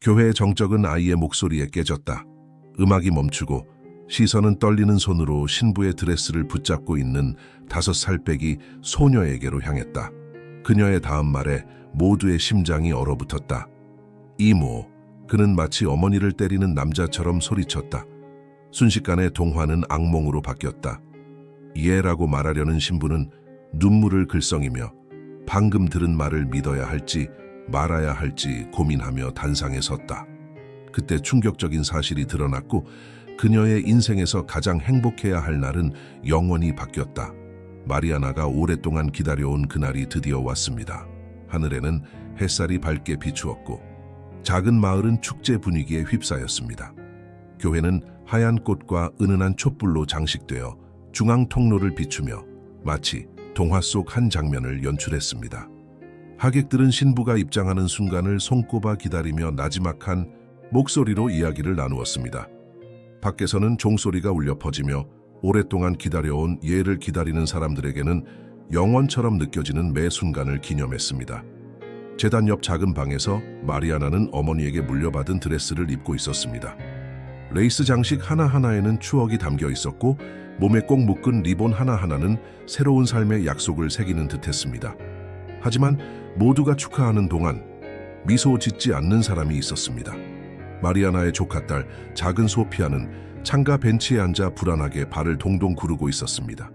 교회의 정적은 아이의 목소리에 깨졌다. 음악이 멈추고 시선은 떨리는 손으로 신부의 드레스를 붙잡고 있는 5살 빼기 소녀에게로 향했다. 그녀의 다음 말에 모두의 심장이 얼어붙었다. 이모. 그는 마치 어머니를 때리는 남자처럼 소리쳤다. 순식간에 동화는 악몽으로 바뀌었다. 예라고 말하려는 신부는 눈물을 글썽이며 방금 들은 말을 믿어야 할지 말아야 할지 고민하며 단상에 섰다. 그때 충격적인 사실이 드러났고 그녀의 인생에서 가장 행복해야 할 날은 영원히 바뀌었다. 마리아나가 오랫동안 기다려온 그날이 드디어 왔습니다. 하늘에는 햇살이 밝게 비추었고 작은 마을은 축제 분위기에 휩싸였습니다. 교회는 하얀 꽃과 은은한 촛불로 장식되어 중앙 통로를 비추며 마치 동화 속 한 장면을 연출했습니다. 하객들은 신부가 입장하는 순간을 손꼽아 기다리며 나지막한 목소리로 이야기를 나누었습니다. 밖에서는 종소리가 울려 퍼지며 오랫동안 기다려온 예를 기다리는 사람들에게는 영원처럼 느껴지는 매 순간을 기념했습니다. 제단 옆 작은 방에서 마리아나는 어머니에게 물려받은 드레스를 입고 있었습니다. 레이스 장식 하나하나에는 추억이 담겨 있었고 몸에 꼭 묶은 리본 하나하나는 새로운 삶의 약속을 새기는 듯했습니다. 하지만 모두가 축하하는 동안 미소 짓지 않는 사람이 있었습니다. 마리아나의 조카딸 작은 소피아는 창가 벤치에 앉아 불안하게 발을 동동 구르고 있었습니다.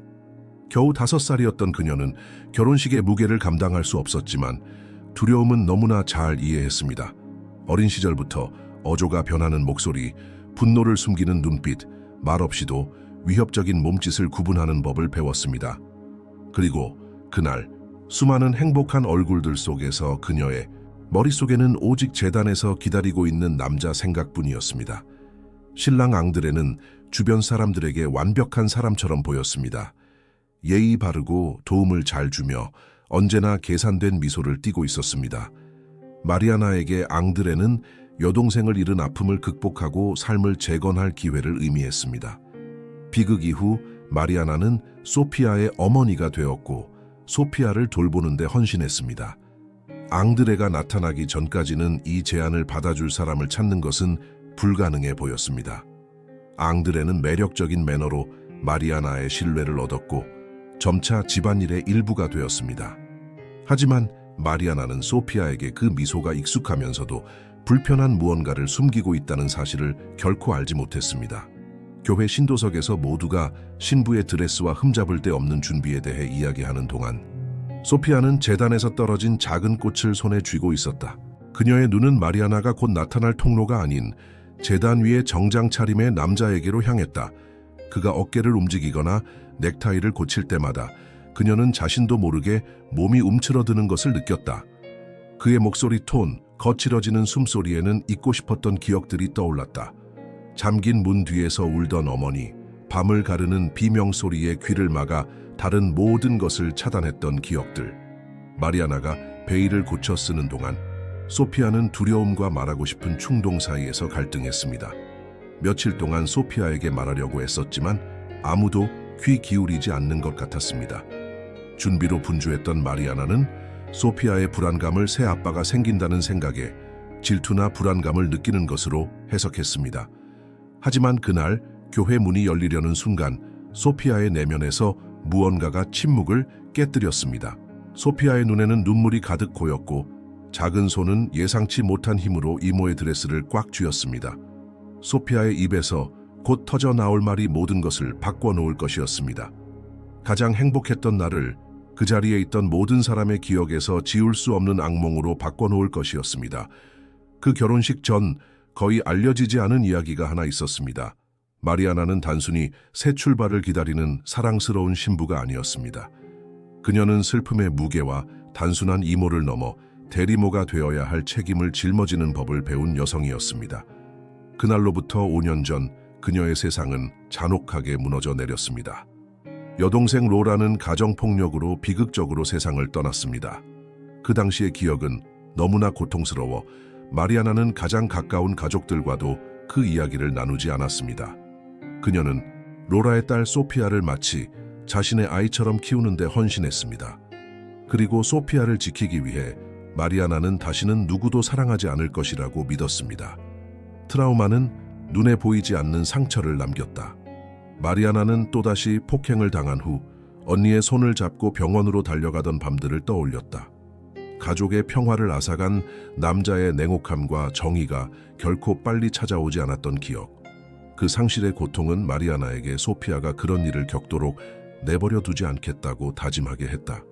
겨우 5살이었던 그녀는 결혼식의 무게를 감당할 수 없었지만 두려움은 너무나 잘 이해했습니다. 어린 시절부터 어조가 변하는 목소리, 분노를 숨기는 눈빛, 말없이도 위협적인 몸짓을 구분하는 법을 배웠습니다. 그리고 그날 수많은 행복한 얼굴들 속에서 그녀의 머릿속에는 오직 제단에서 기다리고 있는 남자 생각뿐이었습니다. 신랑 앙드레는 주변 사람들에게 완벽한 사람처럼 보였습니다. 예의 바르고 도움을 잘 주며 언제나 계산된 미소를 띠고 있었습니다. 마리아나에게 앙드레는 여동생을 잃은 아픔을 극복하고 삶을 재건할 기회를 의미했습니다. 비극 이후 마리아나는 소피아의 어머니가 되었고 소피아를 돌보는 데 헌신했습니다. 앙드레가 나타나기 전까지는 이 제안을 받아줄 사람을 찾는 것은 불가능해 보였습니다. 앙드레는 매력적인 매너로 마리아나의 신뢰를 얻었고 점차 집안일의 일부가 되었습니다. 하지만 마리아나는 소피아에게 그 미소가 익숙하면서도 불편한 무언가를 숨기고 있다는 사실을 결코 알지 못했습니다. 교회 신도석에서 모두가 신부의 드레스와 흠잡을 데 없는 준비에 대해 이야기하는 동안 소피아는 제단에서 떨어진 작은 꽃을 손에 쥐고 있었다. 그녀의 눈은 마리아나가 곧 나타날 통로가 아닌 제단 위의 정장 차림의 남자에게로 향했다. 그가 어깨를 움직이거나 넥타이를 고칠 때마다 그녀는 자신도 모르게 몸이 움츠러드는 것을 느꼈다. 그의 목소리 톤, 거칠어지는 숨소리에는 잊고 싶었던 기억들이 떠올랐다. 잠긴 문 뒤에서 울던 어머니, 밤을 가르는 비명소리에 귀를 막아 다른 모든 것을 차단했던 기억들. 마리아나가 베일을 고쳐 쓰는 동안 소피아는 두려움과 말하고 싶은 충동 사이에서 갈등했습니다. 며칠 동안 소피아에게 말하려고 애썼지만 아무도 귀 기울이지 않는 것 같았습니다. 준비로 분주했던 마리아나는 소피아의 불안감을 새 아빠가 생긴다는 생각에 질투나 불안감을 느끼는 것으로 해석했습니다. 하지만 그날 교회 문이 열리려는 순간 소피아의 내면에서 무언가가 침묵을 깨뜨렸습니다. 소피아의 눈에는 눈물이 가득 고였고 작은 손은 예상치 못한 힘으로 이모의 드레스를 꽉 쥐었습니다. 소피아의 입에서 곧 터져 나올 말이 모든 것을 바꿔놓을 것이었습니다. 가장 행복했던 날을 그 자리에 있던 모든 사람의 기억에서 지울 수 없는 악몽으로 바꿔놓을 것이었습니다. 그 결혼식 전 거의 알려지지 않은 이야기가 하나 있었습니다. 마리아나는 단순히 새 출발을 기다리는 사랑스러운 신부가 아니었습니다. 그녀는 슬픔의 무게와 단순한 이모를 넘어 대리모가 되어야 할 책임을 짊어지는 법을 배운 여성이었습니다. 그날로부터 5년 전 그녀의 세상은 잔혹하게 무너져 내렸습니다. 여동생 로라는 가정폭력으로 비극적으로 세상을 떠났습니다. 그 당시의 기억은 너무나 고통스러워 마리아나는 가장 가까운 가족들과도 그 이야기를 나누지 않았습니다. 그녀는 로라의 딸 소피아를 마치 자신의 아이처럼 키우는 데 헌신했습니다. 그리고 소피아를 지키기 위해 마리아나는 다시는 누구도 사랑하지 않을 것이라고 믿었습니다. 트라우마는 눈에 보이지 않는 상처를 남겼다. 마리아나는 또다시 폭행을 당한 후 언니의 손을 잡고 병원으로 달려가던 밤들을 떠올렸다. 가족의 평화를 앗아간 남자의 냉혹함과 정의가 결코 빨리 찾아오지 않았던 기억. 그 상실의 고통은 마리아나에게 소피아가 그런 일을 겪도록 내버려 두지 않겠다고 다짐하게 했다.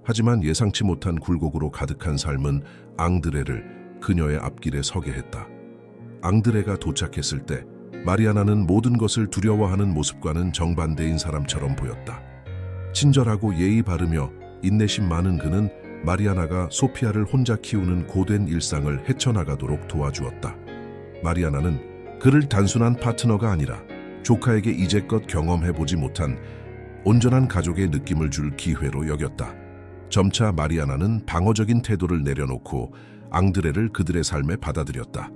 하지만 예상치 못한 굴곡으로 가득한 삶은 앙드레를 그녀의 앞길에 서게 했다. 앙드레가 도착했을 때 마리아나는 모든 것을 두려워하는 모습과는 정반대인 사람처럼 보였다. 친절하고 예의 바르며 인내심 많은 그는 마리아나가 소피아를 혼자 키우는 고된 일상을 헤쳐나가도록 도와주었다. 마리아나는 그를 단순한 파트너가 아니라 조카에게 이제껏 경험해보지 못한 온전한 가족의 느낌을 줄 기회로 여겼다. 점차 마리아나는 방어적인 태도를 내려놓고 앙드레를 그들의 삶에 받아들였다.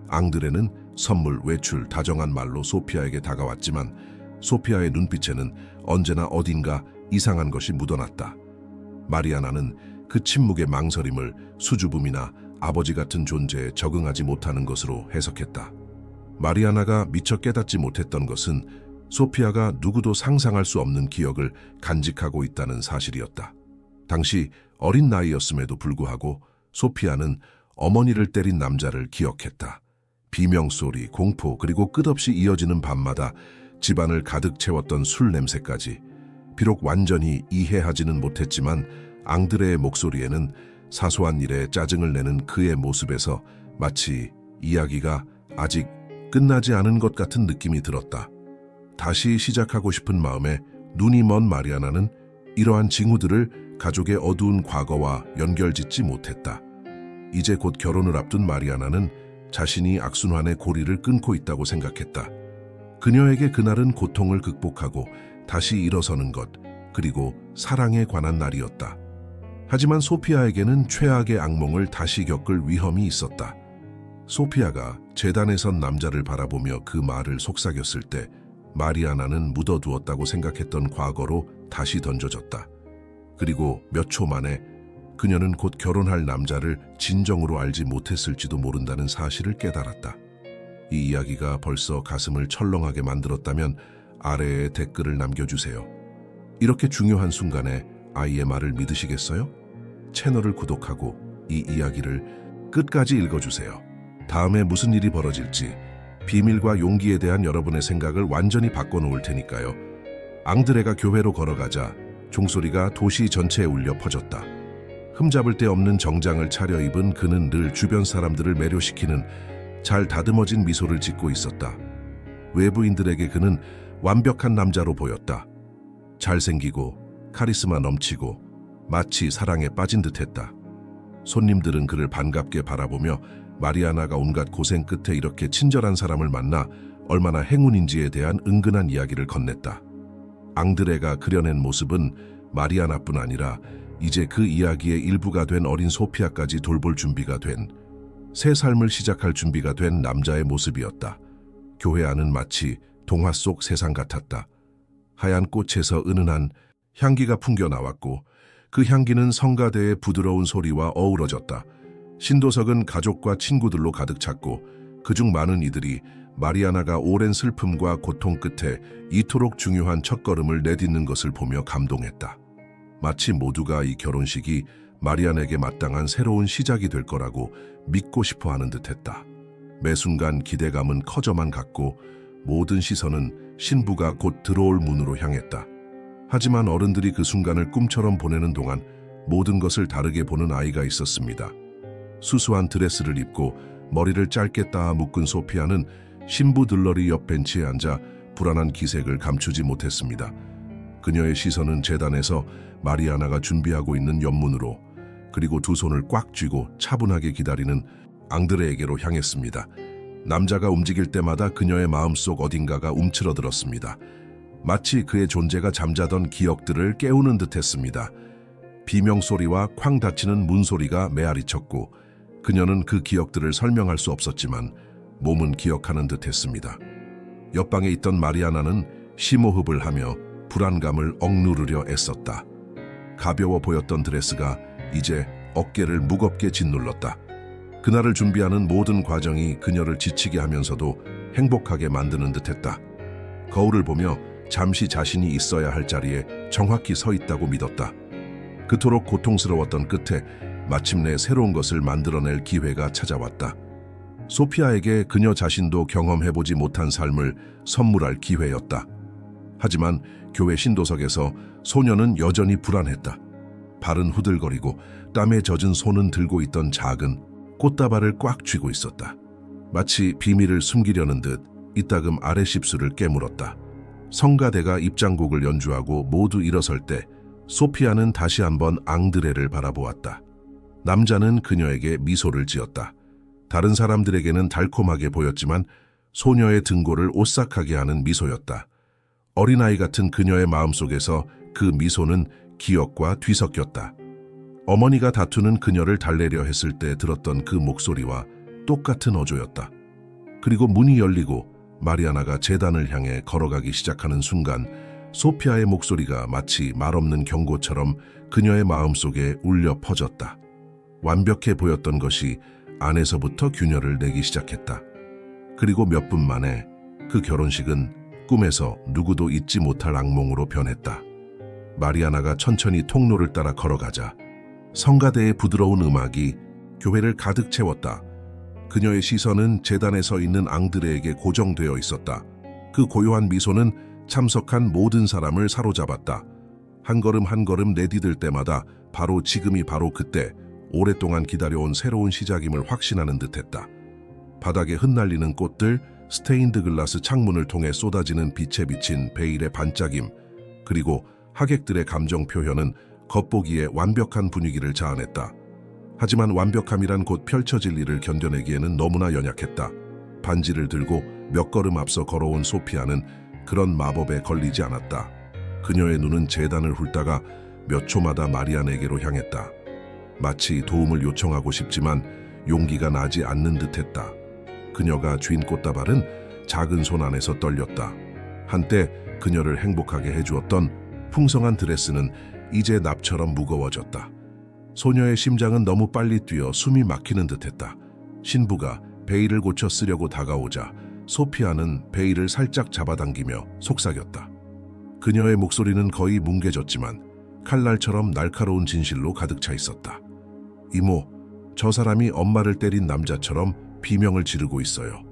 앙드레는 선물, 외출, 다정한 말로 소피아에게 다가왔지만 소피아의 눈빛에는 언제나 어딘가 이상한 것이 묻어났다. 마리아나는 그 침묵의 망설임을 수줍음이나 아버지 같은 존재에 적응하지 못하는 것으로 해석했다. 마리아나가 미처 깨닫지 못했던 것은 소피아가 누구도 상상할 수 없는 기억을 간직하고 있다는 사실이었다. 당시 어린 나이였음에도 불구하고 소피아는 어머니를 때린 남자를 기억했다. 비명소리, 공포, 그리고 끝없이 이어지는 밤마다 집안을 가득 채웠던 술 냄새까지. 비록 완전히 이해하지는 못했지만 앙드레의 목소리에는 사소한 일에 짜증을 내는 그의 모습에서 마치 이야기가 아직 끝나지 않은 것 같은 느낌이 들었다. 다시 시작하고 싶은 마음에 눈이 먼 마리아나는 이러한 징후들을 가족의 어두운 과거와 연결짓지 못했다. 이제 곧 결혼을 앞둔 마리아나는 자신이 악순환의 고리를 끊고 있다고 생각했다. 그녀에게 그날은 고통을 극복하고 다시 일어서는 것, 그리고 사랑에 관한 날이었다. 하지만 소피아에게는 최악의 악몽을 다시 겪을 위험이 있었다. 소피아가 재단에 선 남자를 바라보며 그 말을 속삭였을 때 마리아나는 묻어두었다고 생각했던 과거로 다시 던져졌다. 그리고 몇 초 만에 그녀는 곧 결혼할 남자를 진정으로 알지 못했을지도 모른다는 사실을 깨달았다. 이 이야기가 벌써 가슴을 철렁하게 만들었다면 아래에 댓글을 남겨주세요. 이렇게 중요한 순간에 아이의 말을 믿으시겠어요? 채널을 구독하고 이 이야기를 끝까지 읽어주세요. 다음에 무슨 일이 벌어질지 비밀과 용기에 대한 여러분의 생각을 완전히 바꿔놓을 테니까요. 앙드레가 교회로 걸어가자 종소리가 도시 전체에 울려 퍼졌다. 흠잡을 데 없는 정장을 차려입은 그는 늘 주변 사람들을 매료시키는 잘 다듬어진 미소를 짓고 있었다. 외부인들에게 그는 완벽한 남자로 보였다. 잘생기고 카리스마 넘치고 마치 사랑에 빠진 듯했다. 손님들은 그를 반갑게 바라보며 마리아나가 온갖 고생 끝에 이렇게 친절한 사람을 만나 얼마나 행운인지에 대한 은근한 이야기를 건넸다. 앙드레가 그려낸 모습은 마리아나뿐 아니라 이제 그 이야기의 일부가 된 어린 소피아까지 돌볼 준비가 된, 새 삶을 시작할 준비가 된 남자의 모습이었다. 교회 안은 마치 동화 속 세상 같았다. 하얀 꽃에서 은은한 향기가 풍겨 나왔고 그 향기는 성가대의 부드러운 소리와 어우러졌다. 신도석은 가족과 친구들로 가득 찼고 그중 많은 이들이 마리아나가 오랜 슬픔과 고통 끝에 이토록 중요한 첫걸음을 내딛는 것을 보며 감동했다. 마치 모두가 이 결혼식이 마리아나에게 마땅한 새로운 시작이 될 거라고 믿고 싶어 하는 듯했다. 매 순간 기대감은 커져만 갔고 모든 시선은 신부가 곧 들어올 문으로 향했다. 하지만 어른들이 그 순간을 꿈처럼 보내는 동안 모든 것을 다르게 보는 아이가 있었습니다. 수수한 드레스를 입고 머리를 짧게 따아 묶은 소피아는 신부 들러리 옆 벤치에 앉아 불안한 기색을 감추지 못했습니다. 그녀의 시선은 제단에서 마리아나가 준비하고 있는 연문으로, 그리고 두 손을 꽉 쥐고 차분하게 기다리는 앙드레에게로 향했습니다. 남자가 움직일 때마다 그녀의 마음속 어딘가가 움츠러들었습니다. 마치 그의 존재가 잠자던 기억들을 깨우는 듯했습니다. 비명소리와 쾅 닫히는 문소리가 메아리쳤고 그녀는 그 기억들을 설명할 수 없었지만 몸은 기억하는 듯했습니다. 옆방에 있던 마리아나는 심호흡을 하며 불안감을 억누르려 애썼다. 가벼워 보였던 드레스가 이제 어깨를 무겁게 짓눌렀다. 그날을 준비하는 모든 과정이 그녀를 지치게 하면서도 행복하게 만드는 듯했다. 거울을 보며 잠시 자신이 있어야 할 자리에 정확히 서 있다고 믿었다. 그토록 고통스러웠던 끝에 마침내 새로운 것을 만들어낼 기회가 찾아왔다. 소피아에게 그녀 자신도 경험해보지 못한 삶을 선물할 기회였다. 하지만 교회 신도석에서 소녀는 여전히 불안했다. 발은 후들거리고 땀에 젖은 손은 들고 있던 작은 꽃다발을 꽉 쥐고 있었다. 마치 비밀을 숨기려는 듯 이따금 아래 십수를 깨물었다. 성가대가 입장곡을 연주하고 모두 일어설 때 소피아는 다시 한번 앙드레를 바라보았다. 남자는 그녀에게 미소를 지었다. 다른 사람들에게는 달콤하게 보였지만 소녀의 등골을 오싹하게 하는 미소였다. 어린아이 같은 그녀의 마음속에서 그 미소는 기억과 뒤섞였다. 어머니가 다투는 그녀를 달래려 했을 때 들었던 그 목소리와 똑같은 어조였다. 그리고 문이 열리고 마리아나가 제단을 향해 걸어가기 시작하는 순간 소피아의 목소리가 마치 말없는 경고처럼 그녀의 마음속에 울려 퍼졌다. 완벽해 보였던 것이 안에서부터 균열을 내기 시작했다. 그리고 몇 분 만에 그 결혼식은 꿈에서 누구도 잊지 못할 악몽으로 변했다. 마리아나가 천천히 통로를 따라 걸어가자 성가대의 부드러운 음악이 교회를 가득 채웠다. 그녀의 시선은 제단에 서 있는 앙드레에게 고정되어 있었다. 그 고요한 미소는 참석한 모든 사람을 사로잡았다. 한 걸음 한 걸음 내디딜 때마다 바로 지금이 바로 그때 오랫동안 기다려온 새로운 시작임을 확신하는 듯했다. 바닥에 흩날리는 꽃들, 스테인드 글라스 창문을 통해 쏟아지는 빛에 비친 베일의 반짝임, 그리고 하객들의 감정 표현은 겉보기에 완벽한 분위기를 자아냈다. 하지만 완벽함이란 곧 펼쳐질 일을 견뎌내기에는 너무나 연약했다. 반지를 들고 몇 걸음 앞서 걸어온 소피아는 그런 마법에 걸리지 않았다. 그녀의 눈은 제단을 훑다가 몇 초마다 마리아나에게로 향했다. 마치 도움을 요청하고 싶지만 용기가 나지 않는 듯했다. 그녀가 쥔 꽃다발은 작은 손 안에서 떨렸다. 한때 그녀를 행복하게 해주었던 풍성한 드레스는 이제 납처럼 무거워졌다. 소녀의 심장은 너무 빨리 뛰어 숨이 막히는 듯했다. 신부가 베일을 고쳐 쓰려고 다가오자 소피아는 베일을 살짝 잡아당기며 속삭였다. 그녀의 목소리는 거의 뭉개졌지만 칼날처럼 날카로운 진실로 가득 차 있었다. 이모, 저 사람이 엄마를 때린 남자처럼 비명을 지르고 있어요.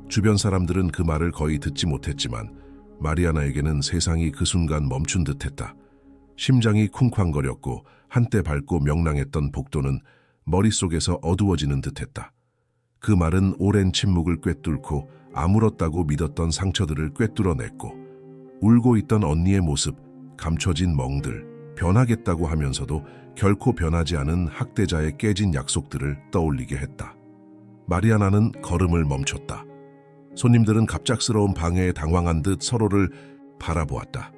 주변 사람들은 그 말을 거의 듣지 못했지만 마리아나에게는 세상이 그 순간 멈춘 듯했다. 심장이 쿵쾅거렸고 한때 밝고 명랑했던 복도는 머릿속에서 어두워지는 듯했다. 그 말은 오랜 침묵을 꿰뚫고 아물었다고 믿었던 상처들을 꿰뚫어냈고 울고 있던 언니의 모습, 감춰진 멍들, 변하겠다고 하면서도 결코 변하지 않은 학대자의 깨진 약속들을 떠올리게 했다. 마리아나는 걸음을 멈췄다. 손님들은 갑작스러운 방해에 당황한 듯 서로를 바라보았다.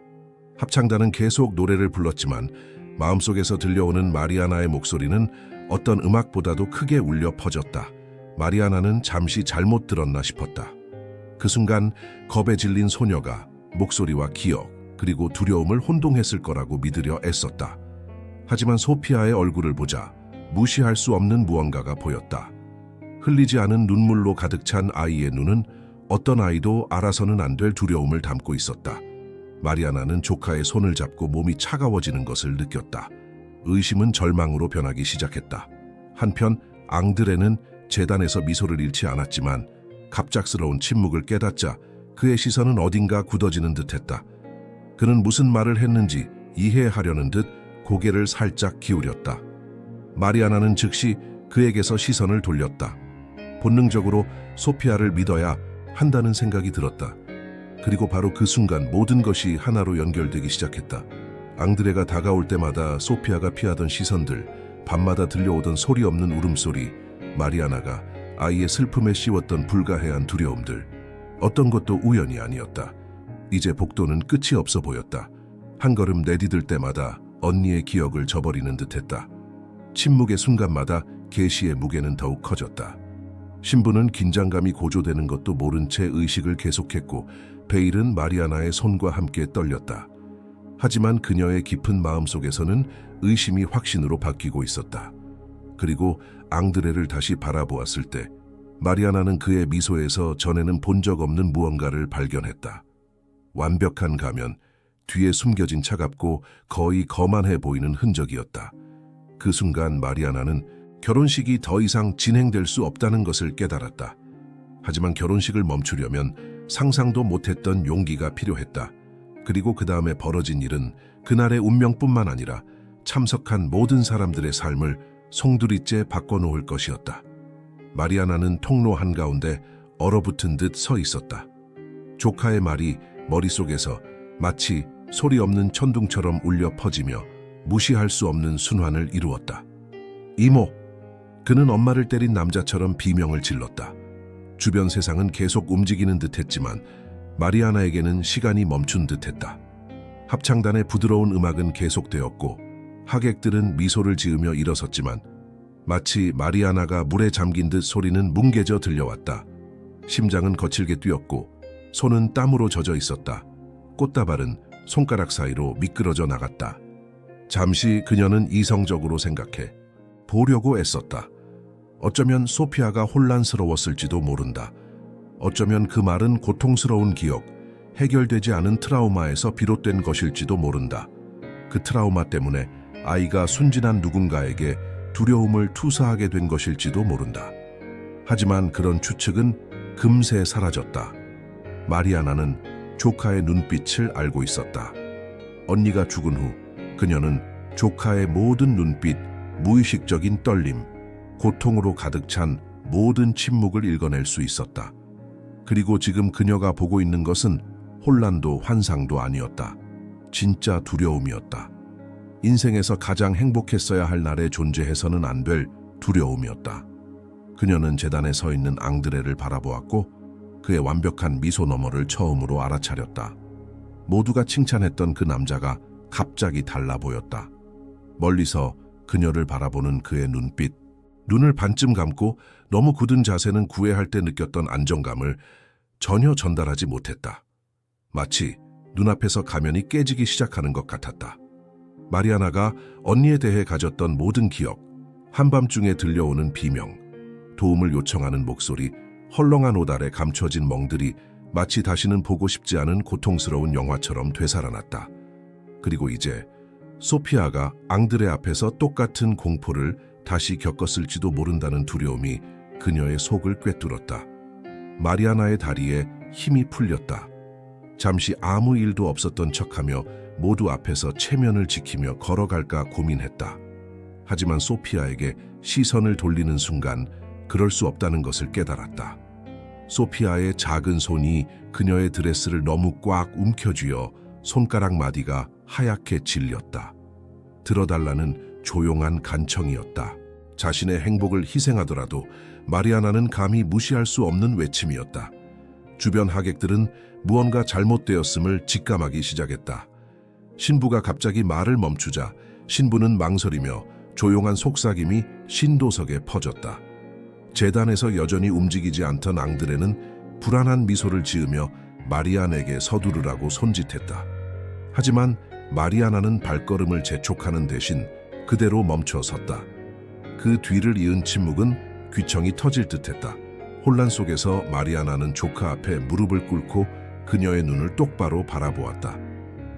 합창단은 계속 노래를 불렀지만 마음속에서 들려오는 마리아나의 목소리는 어떤 음악보다도 크게 울려 퍼졌다. 마리아나는 잠시 잘못 들었나 싶었다. 그 순간 겁에 질린 소녀가 목소리와 기억 그리고 두려움을 혼동했을 거라고 믿으려 애썼다. 하지만 소피아의 얼굴을 보자 무시할 수 없는 무언가가 보였다. 흘리지 않은 눈물로 가득 찬 아이의 눈은 어떤 아이도 알아서는 안 될 두려움을 담고 있었다. 마리아나는 조카의 손을 잡고 몸이 차가워지는 것을 느꼈다. 의심은 절망으로 변하기 시작했다. 한편 앙드레는 제단에서 미소를 잃지 않았지만 갑작스러운 침묵을 깨닫자 그의 시선은 어딘가 굳어지는 듯했다. 그는 무슨 말을 했는지 이해하려는 듯 고개를 살짝 기울였다. 마리아나는 즉시 그에게서 시선을 돌렸다. 본능적으로 소피아를 믿어야 한다는 생각이 들었다. 그리고 바로 그 순간 모든 것이 하나로 연결되기 시작했다. 앙드레가 다가올 때마다 소피아가 피하던 시선들, 밤마다 들려오던 소리 없는 울음소리, 마리아나가 아이의 슬픔에 씌웠던 불가해한 두려움들, 어떤 것도 우연이 아니었다. 이제 복도는 끝이 없어 보였다. 한 걸음 내디딜 때마다 언니의 기억을 저버리는 듯했다. 침묵의 순간마다 계시의 무게는 더욱 커졌다. 신부는 긴장감이 고조되는 것도 모른 채 의식을 계속했고 베일은 마리아나의 손과 함께 떨렸다. 하지만 그녀의 깊은 마음속에서는 의심이 확신으로 바뀌고 있었다. 그리고 앙드레를 다시 바라보았을 때 마리아나는 그의 미소에서 전에는 본 적 없는 무언가를 발견했다. 완벽한 가면, 뒤에 숨겨진 차갑고 거의 거만해 보이는 흔적이었다. 그 순간 마리아나는 결혼식이 더 이상 진행될 수 없다는 것을 깨달았다. 하지만 결혼식을 멈추려면 상상도 못했던 용기가 필요했다. 그리고 그 다음에 벌어진 일은 그날의 운명뿐만 아니라 참석한 모든 사람들의 삶을 송두리째 바꿔놓을 것이었다. 마리아나는 통로 한가운데 얼어붙은 듯 서 있었다. 조카의 말이 머릿속에서 마치 소리 없는 천둥처럼 울려 퍼지며 무시할 수 없는 순환을 이루었다. 이모! 그는 엄마를 때린 남자처럼 비명을 질렀다. 주변 세상은 계속 움직이는 듯했지만 마리아나에게는 시간이 멈춘 듯했다. 합창단의 부드러운 음악은 계속되었고 하객들은 미소를 지으며 일어섰지만 마치 마리아나가 물에 잠긴 듯 소리는 뭉개져 들려왔다. 심장은 거칠게 뛰었고 손은 땀으로 젖어 있었다. 꽃다발은 손가락 사이로 미끄러져 나갔다. 잠시 그녀는 이성적으로 생각해 보려고 애썼다. 어쩌면 소피아가 혼란스러웠을지도 모른다. 어쩌면 그 말은 고통스러운 기억, 해결되지 않은 트라우마에서 비롯된 것일지도 모른다. 그 트라우마 때문에 아이가 순진한 누군가에게 두려움을 투사하게 된 것일지도 모른다. 하지만 그런 추측은 금세 사라졌다. 마리아나는 조카의 눈빛을 알고 있었다. 언니가 죽은 후 그녀는 조카의 모든 눈빛, 무의식적인 떨림, 고통으로 가득 찬 모든 침묵을 읽어낼 수 있었다. 그리고 지금 그녀가 보고 있는 것은 혼란도 환상도 아니었다. 진짜 두려움이었다. 인생에서 가장 행복했어야 할 날에 존재해서는 안 될 두려움이었다. 그녀는 재단에 서 있는 앙드레를 바라보았고 그의 완벽한 미소 너머를 처음으로 알아차렸다. 모두가 칭찬했던 그 남자가 갑자기 달라 보였다. 멀리서 그녀를 바라보는 그의 눈빛, 눈을 반쯤 감고 너무 굳은 자세는 구애할 때 느꼈던 안정감을 전혀 전달하지 못했다. 마치 눈앞에서 가면이 깨지기 시작하는 것 같았다. 마리아나가 언니에 대해 가졌던 모든 기억, 한밤중에 들려오는 비명, 도움을 요청하는 목소리, 헐렁한 옷 아래 감춰진 멍들이 마치 다시는 보고 싶지 않은 고통스러운 영화처럼 되살아났다. 그리고 이제 소피아가 앙드레 앞에서 똑같은 공포를 다시 겪었을지도 모른다는 두려움이 그녀의 속을 꿰뚫었다. 마리아나의 다리에 힘이 풀렸다. 잠시 아무 일도 없었던 척하며 모두 앞에서 체면을 지키며 걸어갈까 고민했다. 하지만 소피아에게 시선을 돌리는 순간 그럴 수 없다는 것을 깨달았다. 소피아의 작은 손이 그녀의 드레스를 너무 꽉 움켜쥐어 손가락 마디가 하얗게 질렸다. 들어달라는 조용한 간청이었다. 자신의 행복을 희생하더라도 마리아나는 감히 무시할 수 없는 외침이었다. 주변 하객들은 무언가 잘못되었음을 직감하기 시작했다. 신부가 갑자기 말을 멈추자 신부는 망설이며 조용한 속삭임이 신도석에 퍼졌다. 제단에서 여전히 움직이지 않던 앙드레는 불안한 미소를 지으며 마리아나에게 서두르라고 손짓했다. 하지만 마리아나는 발걸음을 재촉하는 대신 그대로 멈춰 섰다. 그 뒤를 이은 침묵은 귀청이 터질 듯했다. 혼란 속에서 마리아나는 조카 앞에 무릎을 꿇고 그녀의 눈을 똑바로 바라보았다.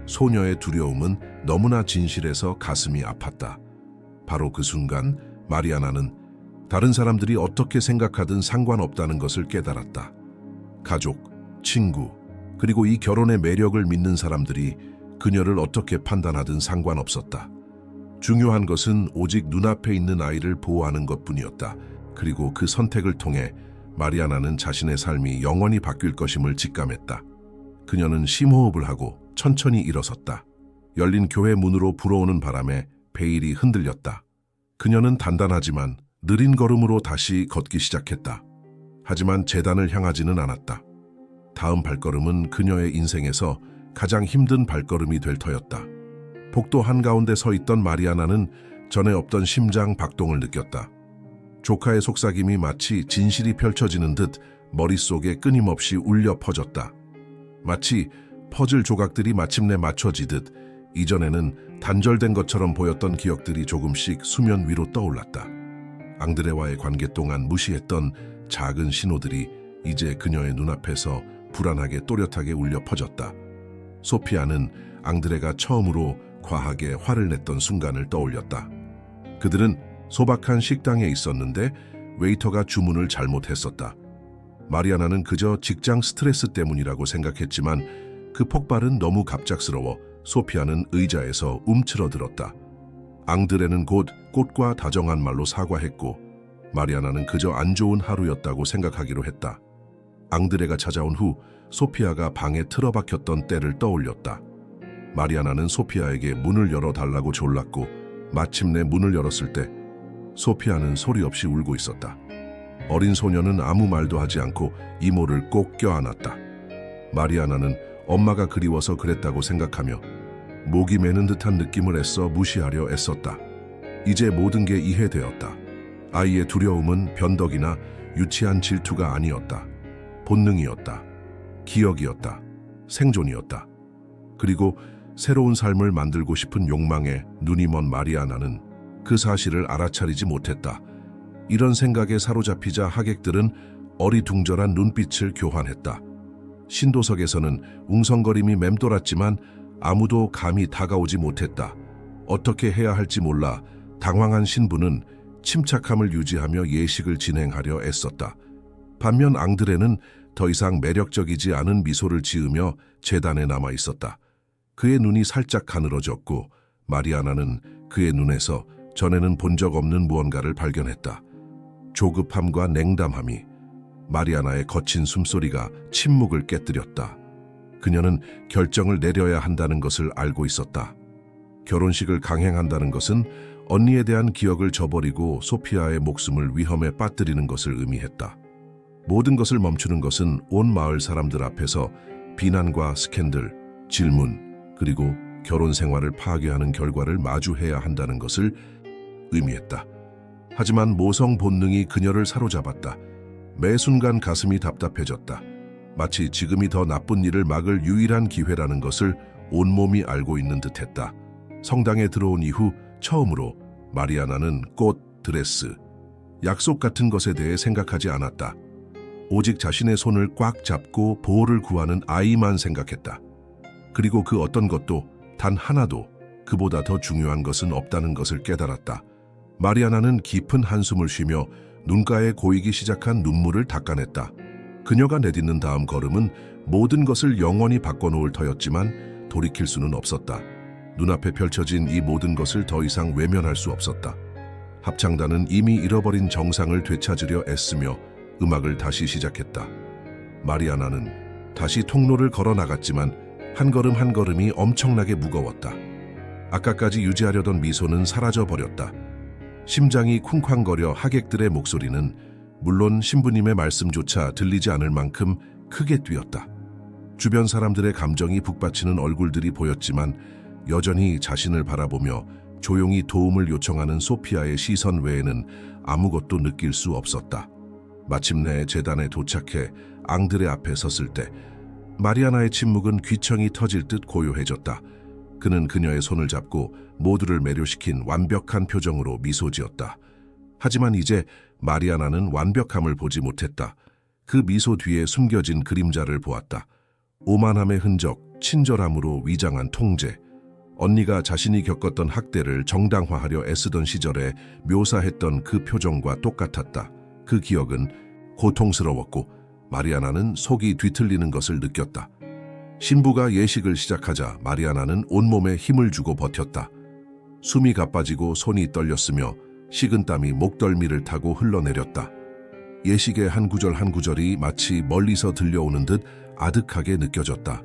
소녀의 두려움은 너무나 진실해서 가슴이 아팠다. 바로 그 순간 마리아나는 다른 사람들이 어떻게 생각하든 상관없다는 것을 깨달았다. 가족, 친구, 그리고 이 결혼의 매력을 믿는 사람들이 그녀를 어떻게 판단하든 상관없었다. 중요한 것은 오직 눈앞에 있는 아이를 보호하는 것뿐이었다. 그리고 그 선택을 통해 마리아나는 자신의 삶이 영원히 바뀔 것임을 직감했다. 그녀는 심호흡을 하고 천천히 일어섰다. 열린 교회 문으로 불어오는 바람에 베일이 흔들렸다. 그녀는 단단하지만 느린 걸음으로 다시 걷기 시작했다. 하지만 제단을 향하지는 않았다. 다음 발걸음은 그녀의 인생에서 가장 힘든 발걸음이 될 터였다. 복도 한가운데 서 있던 마리아나는 전에 없던 심장 박동을 느꼈다. 조카의 속삭임이 마치 진실이 펼쳐지는 듯 머릿속에 끊임없이 울려 퍼졌다. 마치 퍼즐 조각들이 마침내 맞춰지듯 이전에는 단절된 것처럼 보였던 기억들이 조금씩 수면 위로 떠올랐다. 앙드레와의 관계 동안 무시했던 작은 신호들이 이제 그녀의 눈앞에서 불안하게 또렷하게 울려 퍼졌다. 소피아는 앙드레가 처음으로 과하게 화를 냈던 순간을 떠올렸다. 그들은 소박한 식당에 있었는데 웨이터가 주문을 잘못했었다. 마리아나는 그저 직장 스트레스 때문이라고 생각했지만 그 폭발은 너무 갑작스러워 소피아는 의자에서 움츠러들었다. 앙드레는 곧 꽃과 다정한 말로 사과했고 마리아나는 그저 안 좋은 하루였다고 생각하기로 했다. 앙드레가 찾아온 후 소피아가 방에 틀어박혔던 때를 떠올렸다. 마리아나는 소피아에게 문을 열어달라고 졸랐고 마침내 문을 열었을 때 소피아는 소리 없이 울고 있었다. 어린 소녀는 아무 말도 하지 않고 이모를 꼭 껴안았다. 마리아나는 엄마가 그리워서 그랬다고 생각하며 목이 메는 듯한 느낌을 애써 무시하려 애썼다. 이제 모든 게 이해되었다. 아이의 두려움은 변덕이나 유치한 질투가 아니었다. 본능이었다. 기억이었다. 생존이었다. 그리고 새로운 삶을 만들고 싶은 욕망에 눈이 먼 마리아나는 그 사실을 알아차리지 못했다. 이런 생각에 사로잡히자 하객들은 어리둥절한 눈빛을 교환했다. 신도석에서는 웅성거림이 맴돌았지만 아무도 감히 다가오지 못했다. 어떻게 해야 할지 몰라 당황한 신부는 침착함을 유지하며 예식을 진행하려 애썼다. 반면 앙드레는 더 이상 매력적이지 않은 미소를 지으며 제단에 남아 있었다. 그의 눈이 살짝 가늘어졌고 마리아나는 그의 눈에서 전에는 본 적 없는 무언가를 발견했다. 조급함과 냉담함이. 마리아나의 거친 숨소리가 침묵을 깨뜨렸다. 그녀는 결정을 내려야 한다는 것을 알고 있었다. 결혼식을 강행한다는 것은 언니에 대한 기억을 저버리고 소피아의 목숨을 위험에 빠뜨리는 것을 의미했다. 모든 것을 멈추는 것은 온 마을 사람들 앞에서 비난과 스캔들, 질문, 그리고 결혼 생활을 파괴하는 결과를 마주해야 한다는 것을 의미했다. 하지만 모성 본능이 그녀를 사로잡았다. 매 순간 가슴이 답답해졌다. 마치 지금이 더 나쁜 일을 막을 유일한 기회라는 것을 온몸이 알고 있는 듯했다. 성당에 들어온 이후 처음으로 마리아나는 꽃, 드레스, 약속 같은 것에 대해 생각하지 않았다. 오직 자신의 손을 꽉 잡고 보호를 구하는 아이만 생각했다. 그리고 그 어떤 것도 단 하나도 그보다 더 중요한 것은 없다는 것을 깨달았다. 마리아나는 깊은 한숨을 쉬며 눈가에 고이기 시작한 눈물을 닦아냈다. 그녀가 내딛는 다음 걸음은 모든 것을 영원히 바꿔놓을 터였지만 돌이킬 수는 없었다. 눈앞에 펼쳐진 이 모든 것을 더 이상 외면할 수 없었다. 합창단은 이미 잃어버린 정상을 되찾으려 애쓰며 음악을 다시 시작했다. 마리아나는 다시 통로를 걸어 나갔지만 한 걸음 한 걸음이 엄청나게 무거웠다. 아까까지 유지하려던 미소는 사라져버렸다. 심장이 쿵쾅거려 하객들의 목소리는 물론 신부님의 말씀조차 들리지 않을 만큼 크게 뛰었다. 주변 사람들의 감정이 북받치는 얼굴들이 보였지만 여전히 자신을 바라보며 조용히 도움을 요청하는 소피아의 시선 외에는 아무것도 느낄 수 없었다. 마침내 제단에 도착해 앙드레 앞에 섰을 때 마리아나의 침묵은 귀청이 터질 듯 고요해졌다. 그는 그녀의 손을 잡고 모두를 매료시킨 완벽한 표정으로 미소 지었다. 하지만 이제 마리아나는 완벽함을 보지 못했다. 그 미소 뒤에 숨겨진 그림자를 보았다. 오만함의 흔적, 친절함으로 위장한 통제. 언니가 자신이 겪었던 학대를 정당화하려 애쓰던 시절에 묘사했던 그 표정과 똑같았다. 그 기억은 고통스러웠고 마리아나는 속이 뒤틀리는 것을 느꼈다. 신부가 예식을 시작하자 마리아나는 온몸에 힘을 주고 버텼다. 숨이 가빠지고 손이 떨렸으며 식은땀이 목덜미를 타고 흘러내렸다. 예식의 한 구절 한 구절이 마치 멀리서 들려오는 듯 아득하게 느껴졌다.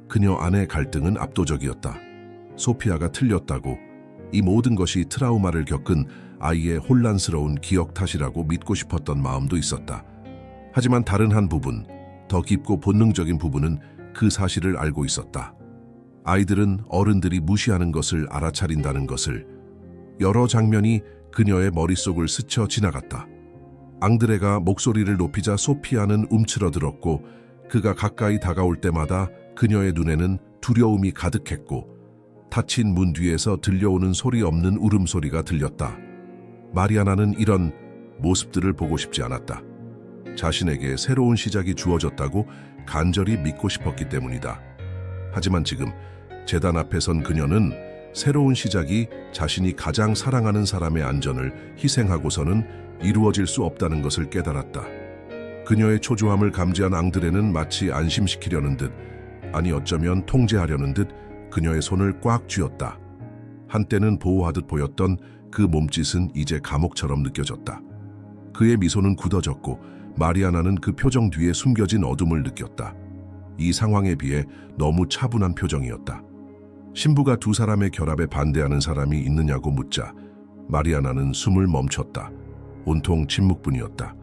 그녀 안의 갈등은 압도적이었다. 소피아가 틀렸다고, 이 모든 것이 트라우마를 겪은 아이의 혼란스러운 기억 탓이라고 믿고 싶었던 마음도 있었다. 하지만 다른 한 부분, 더 깊고 본능적인 부분은 그 사실을 알고 있었다. 아이들은 어른들이 무시하는 것을 알아차린다는 것을. 여러 장면이 그녀의 머릿속을 스쳐 지나갔다. 앙드레가 목소리를 높이자 소피아는 움츠러들었고 그가 가까이 다가올 때마다 그녀의 눈에는 두려움이 가득했고 닫힌 문 뒤에서 들려오는 소리 없는 울음소리가 들렸다. 마리아나는 이런 모습들을 보고 싶지 않았다. 자신에게 새로운 시작이 주어졌다고 간절히 믿고 싶었기 때문이다. 하지만 지금 제단 앞에 선 그녀는 새로운 시작이 자신이 가장 사랑하는 사람의 안전을 희생하고서는 이루어질 수 없다는 것을 깨달았다. 그녀의 초조함을 감지한 앙드레는 마치 안심시키려는 듯, 아니 어쩌면 통제하려는 듯 그녀의 손을 꽉 쥐었다. 한때는 보호하듯 보였던 그 몸짓은 이제 감옥처럼 느껴졌다. 그의 미소는 굳어졌고 마리아나는 그 표정 뒤에 숨겨진 어둠을 느꼈다. 이 상황에 비해 너무 차분한 표정이었다. 신부가 두 사람의 결합에 반대하는 사람이 있느냐고 묻자 마리아나는 숨을 멈췄다. 온통 침묵뿐이었다.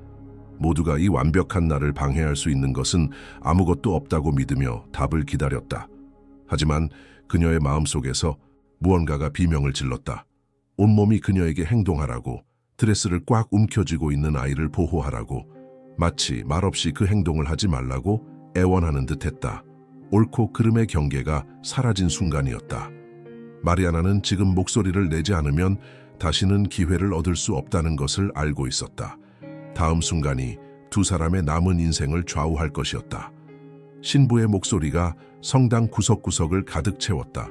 모두가 이 완벽한 나를 방해할 수 있는 것은 아무것도 없다고 믿으며 답을 기다렸다. 하지만 그녀의 마음속에서 무언가가 비명을 질렀다. 온몸이 그녀에게 행동하라고, 드레스를 꽉 움켜쥐고 있는 아이를 보호하라고, 마치 말없이 그 행동을 하지 말라고 애원하는 듯했다. 옳고 그름의 경계가 사라진 순간이었다. 마리아나는 지금 목소리를 내지 않으면 다시는 기회를 얻을 수 없다는 것을 알고 있었다. 다음 순간이 두 사람의 남은 인생을 좌우할 것이었다. 신부의 목소리가 성당 구석구석을 가득 채웠다.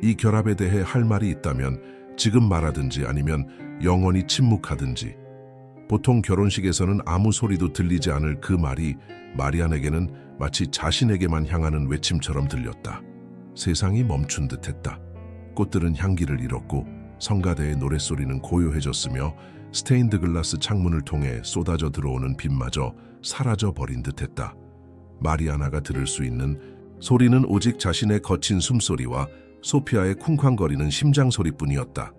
이 결합에 대해 할 말이 있다면 지금 말하든지 아니면 영원히 침묵하든지. 보통 결혼식에서는 아무 소리도 들리지 않을 그 말이 마리안에게는 마치 자신에게만 향하는 외침처럼 들렸다. 세상이 멈춘 듯했다. 꽃들은 향기를 잃었고 성가대의 노랫소리는 고요해졌으며 스테인드 글라스 창문을 통해 쏟아져 들어오는 빛마저 사라져버린 듯했다. 마리아나가 들을 수 있는 소리는 오직 자신의 거친 숨소리와 소피아의 쿵쾅거리는 심장소리뿐이었다.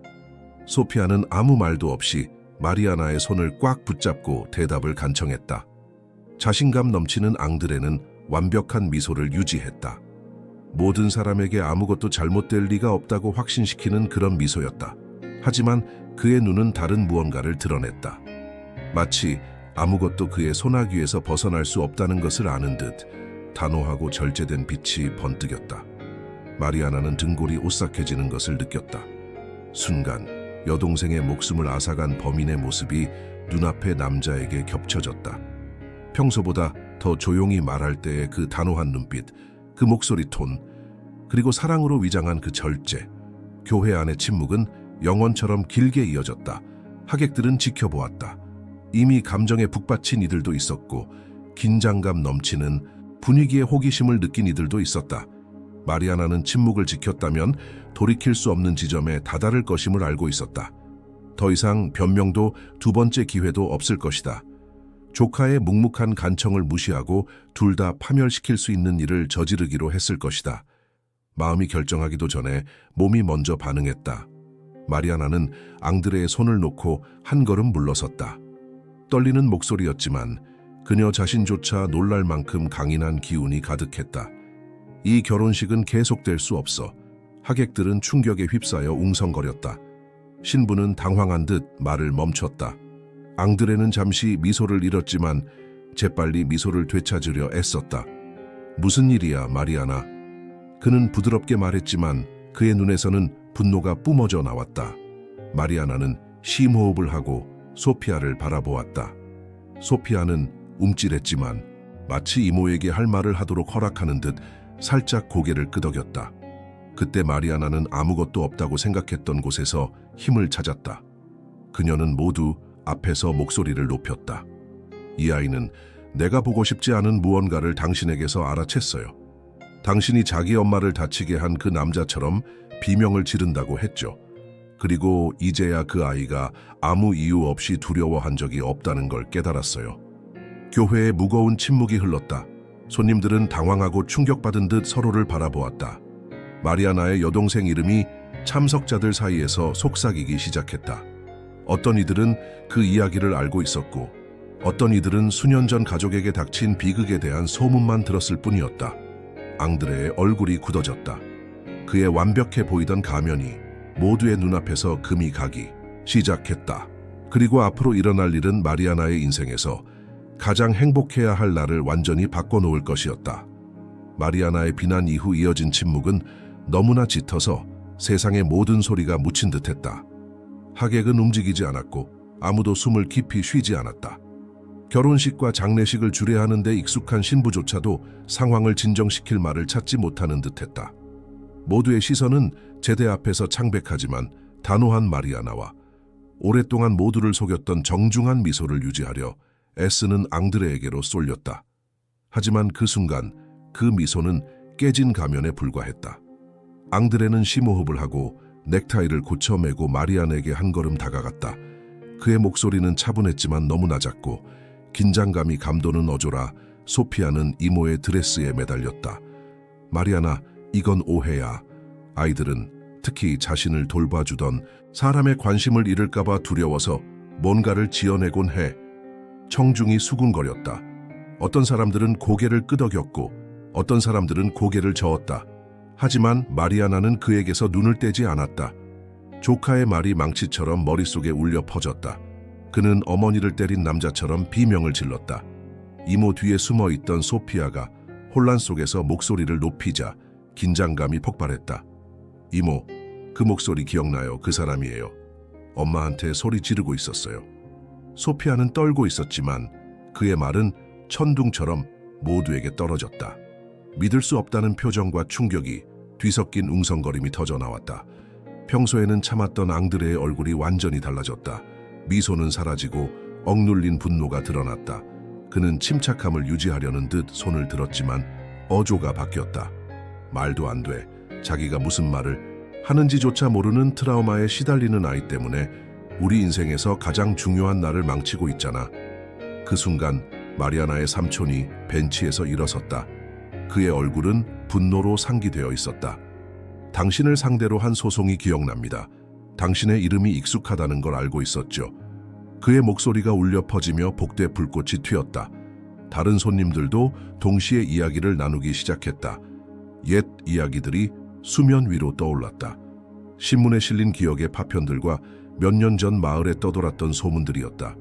소피아는 아무 말도 없이 마리아나의 손을 꽉 붙잡고 대답을 간청했다. 자신감 넘치는 앙드레는 완벽한 미소를 유지했다. 모든 사람에게 아무것도 잘못될 리가 없다고 확신시키는 그런 미소였다. 하지만 그의 눈은 다른 무언가를 드러냈다. 마치 아무것도 그의 소나귀에서 벗어날 수 없다는 것을 아는 듯 단호하고 절제된 빛이 번뜩였다. 마리아나는 등골이 오싹해지는 것을 느꼈다. 순간 여동생의 목숨을 앗아간 범인의 모습이 눈앞의 남자에게 겹쳐졌다. 평소보다 더 조용히 말할 때의 그 단호한 눈빛, 그 목소리 톤, 그리고 사랑으로 위장한 그 절제. 교회 안의 침묵은 영원처럼 길게 이어졌다. 하객들은 지켜보았다. 이미 감정에 북받친 이들도 있었고 긴장감 넘치는 분위기의 호기심을 느낀 이들도 있었다. 마리아나는 침묵을 지켰다면 돌이킬 수 없는 지점에 다다를 것임을 알고 있었다. 더 이상 변명도 두 번째 기회도 없을 것이다. 조카의 묵묵한 간청을 무시하고 둘 다 파멸시킬 수 있는 일을 저지르기로 했을 것이다. 마음이 결정하기도 전에 몸이 먼저 반응했다. 마리아나는 앙드레의 손을 놓고 한 걸음 물러섰다. 떨리는 목소리였지만 그녀 자신조차 놀랄 만큼 강인한 기운이 가득했다. 이 결혼식은 계속될 수 없어. 하객들은 충격에 휩싸여 웅성거렸다. 신부는 당황한 듯 말을 멈췄다. 앙드레는 잠시 미소를 잃었지만 재빨리 미소를 되찾으려 애썼다. 무슨 일이야, 마리아나? 그는 부드럽게 말했지만 그의 눈에서는 분노가 뿜어져 나왔다. 마리아나는 심호흡을 하고 소피아를 바라보았다. 소피아는 움찔했지만 마치 이모에게 할 말을 하도록 허락하는 듯 살짝 고개를 끄덕였다. 그때 마리아나는 아무것도 없다고 생각했던 곳에서 힘을 찾았다. 그녀는 모두 앞에서 목소리를 높였다. 이 아이는 내가 보고 싶지 않은 무언가를 당신에게서 알아챘어요. 당신이 자기 엄마를 다치게 한 그 남자처럼 비명을 지른다고 했죠. 그리고 이제야 그 아이가 아무 이유 없이 두려워한 적이 없다는 걸 깨달았어요. 교회에 무거운 침묵이 흘렀다. 손님들은 당황하고 충격받은 듯 서로를 바라보았다. 마리아나의 여동생 이름이 참석자들 사이에서 속삭이기 시작했다. 어떤 이들은 그 이야기를 알고 있었고 어떤 이들은 수년 전 가족에게 닥친 비극에 대한 소문만 들었을 뿐이었다. 앙드레의 얼굴이 굳어졌다. 그의 완벽해 보이던 가면이 모두의 눈앞에서 금이 가기 시작했다. 그리고 앞으로 일어날 일은 마리아나의 인생에서 가장 행복해야 할 날을 완전히 바꿔놓을 것이었다. 마리아나의 비난 이후 이어진 침묵은 너무나 짙어서 세상의 모든 소리가 묻힌 듯했다. 하객은 움직이지 않았고 아무도 숨을 깊이 쉬지 않았다. 결혼식과 장례식을 주례하는 데 익숙한 신부조차도 상황을 진정시킬 말을 찾지 못하는 듯했다. 모두의 시선은 제대 앞에서 창백하지만 단호한 마리아나와 오랫동안 모두를 속였던 정중한 미소를 유지하려 애쓰는 앙드레에게로 쏠렸다. 하지만 그 순간 그 미소는 깨진 가면에 불과했다. 앙드레는 심호흡을 하고 넥타이를 고쳐 매고 마리아나에게 한 걸음 다가갔다. 그의 목소리는 차분했지만 너무 낮았고 긴장감이 감도는 어조라 소피아는 이모의 드레스에 매달렸다. 마리아나, 이건 오해야. 아이들은 특히 자신을 돌봐주던 사람의 관심을 잃을까봐 두려워서 뭔가를 지어내곤 해. 청중이 수군거렸다. 어떤 사람들은 고개를 끄덕였고 어떤 사람들은 고개를 저었다. 하지만 마리아나는 그에게서 눈을 떼지 않았다. 조카의 말이 망치처럼 머릿속에 울려 퍼졌다. 그는 어머니를 때린 남자처럼 비명을 질렀다. 이모 뒤에 숨어있던 소피아가 혼란 속에서 목소리를 높이자 긴장감이 폭발했다. 이모, 그 목소리 기억나요? 그 사람이에요. 엄마한테 소리 지르고 있었어요. 소피아는 떨고 있었지만 그의 말은 천둥처럼 모두에게 떨어졌다. 믿을 수 없다는 표정과 충격이 뒤섞인 웅성거림이 터져나왔다. 평소에는 참았던 앙드레의 얼굴이 완전히 달라졌다. 미소는 사라지고 억눌린 분노가 드러났다. 그는 침착함을 유지하려는 듯 손을 들었지만 어조가 바뀌었다. 말도 안 돼. 자기가 무슨 말을 하는지조차 모르는 트라우마에 시달리는 아이 때문에 우리 인생에서 가장 중요한 날을 망치고 있잖아. 그 순간 마리아나의 삼촌이 벤치에서 일어섰다. 그의 얼굴은 분노로 상기되어 있었다. 당신을 상대로 한 소송이 기억납니다. 당신의 이름이 익숙하다는 걸 알고 있었죠. 그의 목소리가 울려 퍼지며 복도에 불꽃이 튀었다. 다른 손님들도 동시에 이야기를 나누기 시작했다. 옛 이야기들이 수면 위로 떠올랐다. 신문에 실린 기억의 파편들과 몇 년 전 마을에 떠돌았던 소문들이었다.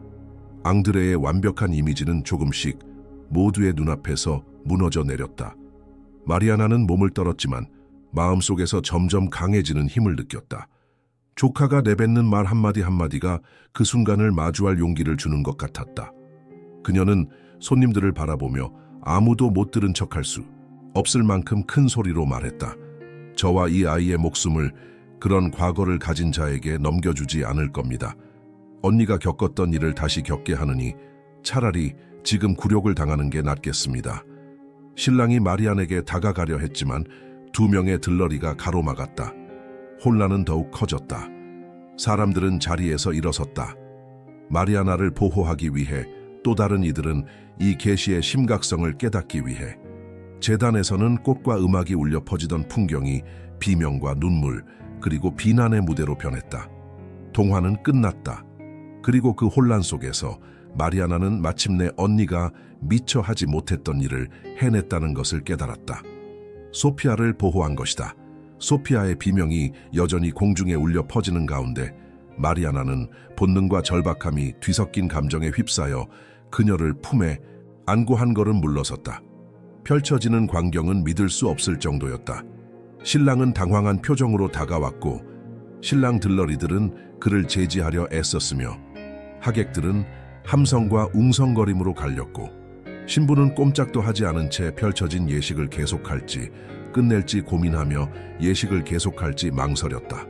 앙드레의 완벽한 이미지는 조금씩 모두의 눈앞에서 무너져 내렸다. 마리아나는 몸을 떨었지만 마음속에서 점점 강해지는 힘을 느꼈다. 조카가 내뱉는 말 한마디 한마디가 그 순간을 마주할 용기를 주는 것 같았다. 그녀는 손님들을 바라보며 아무도 못 들은 척할 수 없을 만큼 큰 소리로 말했다. 저와 이 아이의 목숨을 그런 과거를 가진 자에게 넘겨주지 않을 겁니다. 언니가 겪었던 일을 다시 겪게 하느니 차라리 지금 굴욕을 당하는 게 낫겠습니다. 신랑이 마리안에게 다가가려 했지만 두 명의 들러리가 가로막았다. 혼란은 더욱 커졌다. 사람들은 자리에서 일어섰다. 마리아나를 보호하기 위해 또 다른 이들은 이 계시의 심각성을 깨닫기 위해. 재단에서는 꽃과 음악이 울려 퍼지던 풍경이 비명과 눈물 그리고 비난의 무대로 변했다. 동화는 끝났다. 그리고 그 혼란 속에서 마리아나는 마침내 언니가 미처 하지 못했던 일을 해냈다는 것을 깨달았다. 소피아를 보호한 것이다. 소피아의 비명이 여전히 공중에 울려 퍼지는 가운데 마리아나는 본능과 절박함이 뒤섞인 감정에 휩싸여 그녀를 품에 안고 한 걸음 물러섰다. 펼쳐지는 광경은 믿을 수 없을 정도였다. 신랑은 당황한 표정으로 다가왔고 신랑 들러리들은 그를 제지하려 애썼으며 하객들은 함성과 웅성거림으로 갈렸고 신부는 꼼짝도 하지 않은 채 펼쳐진 예식을 계속할지 끝낼지 고민하며 예식을 계속할지 망설였다.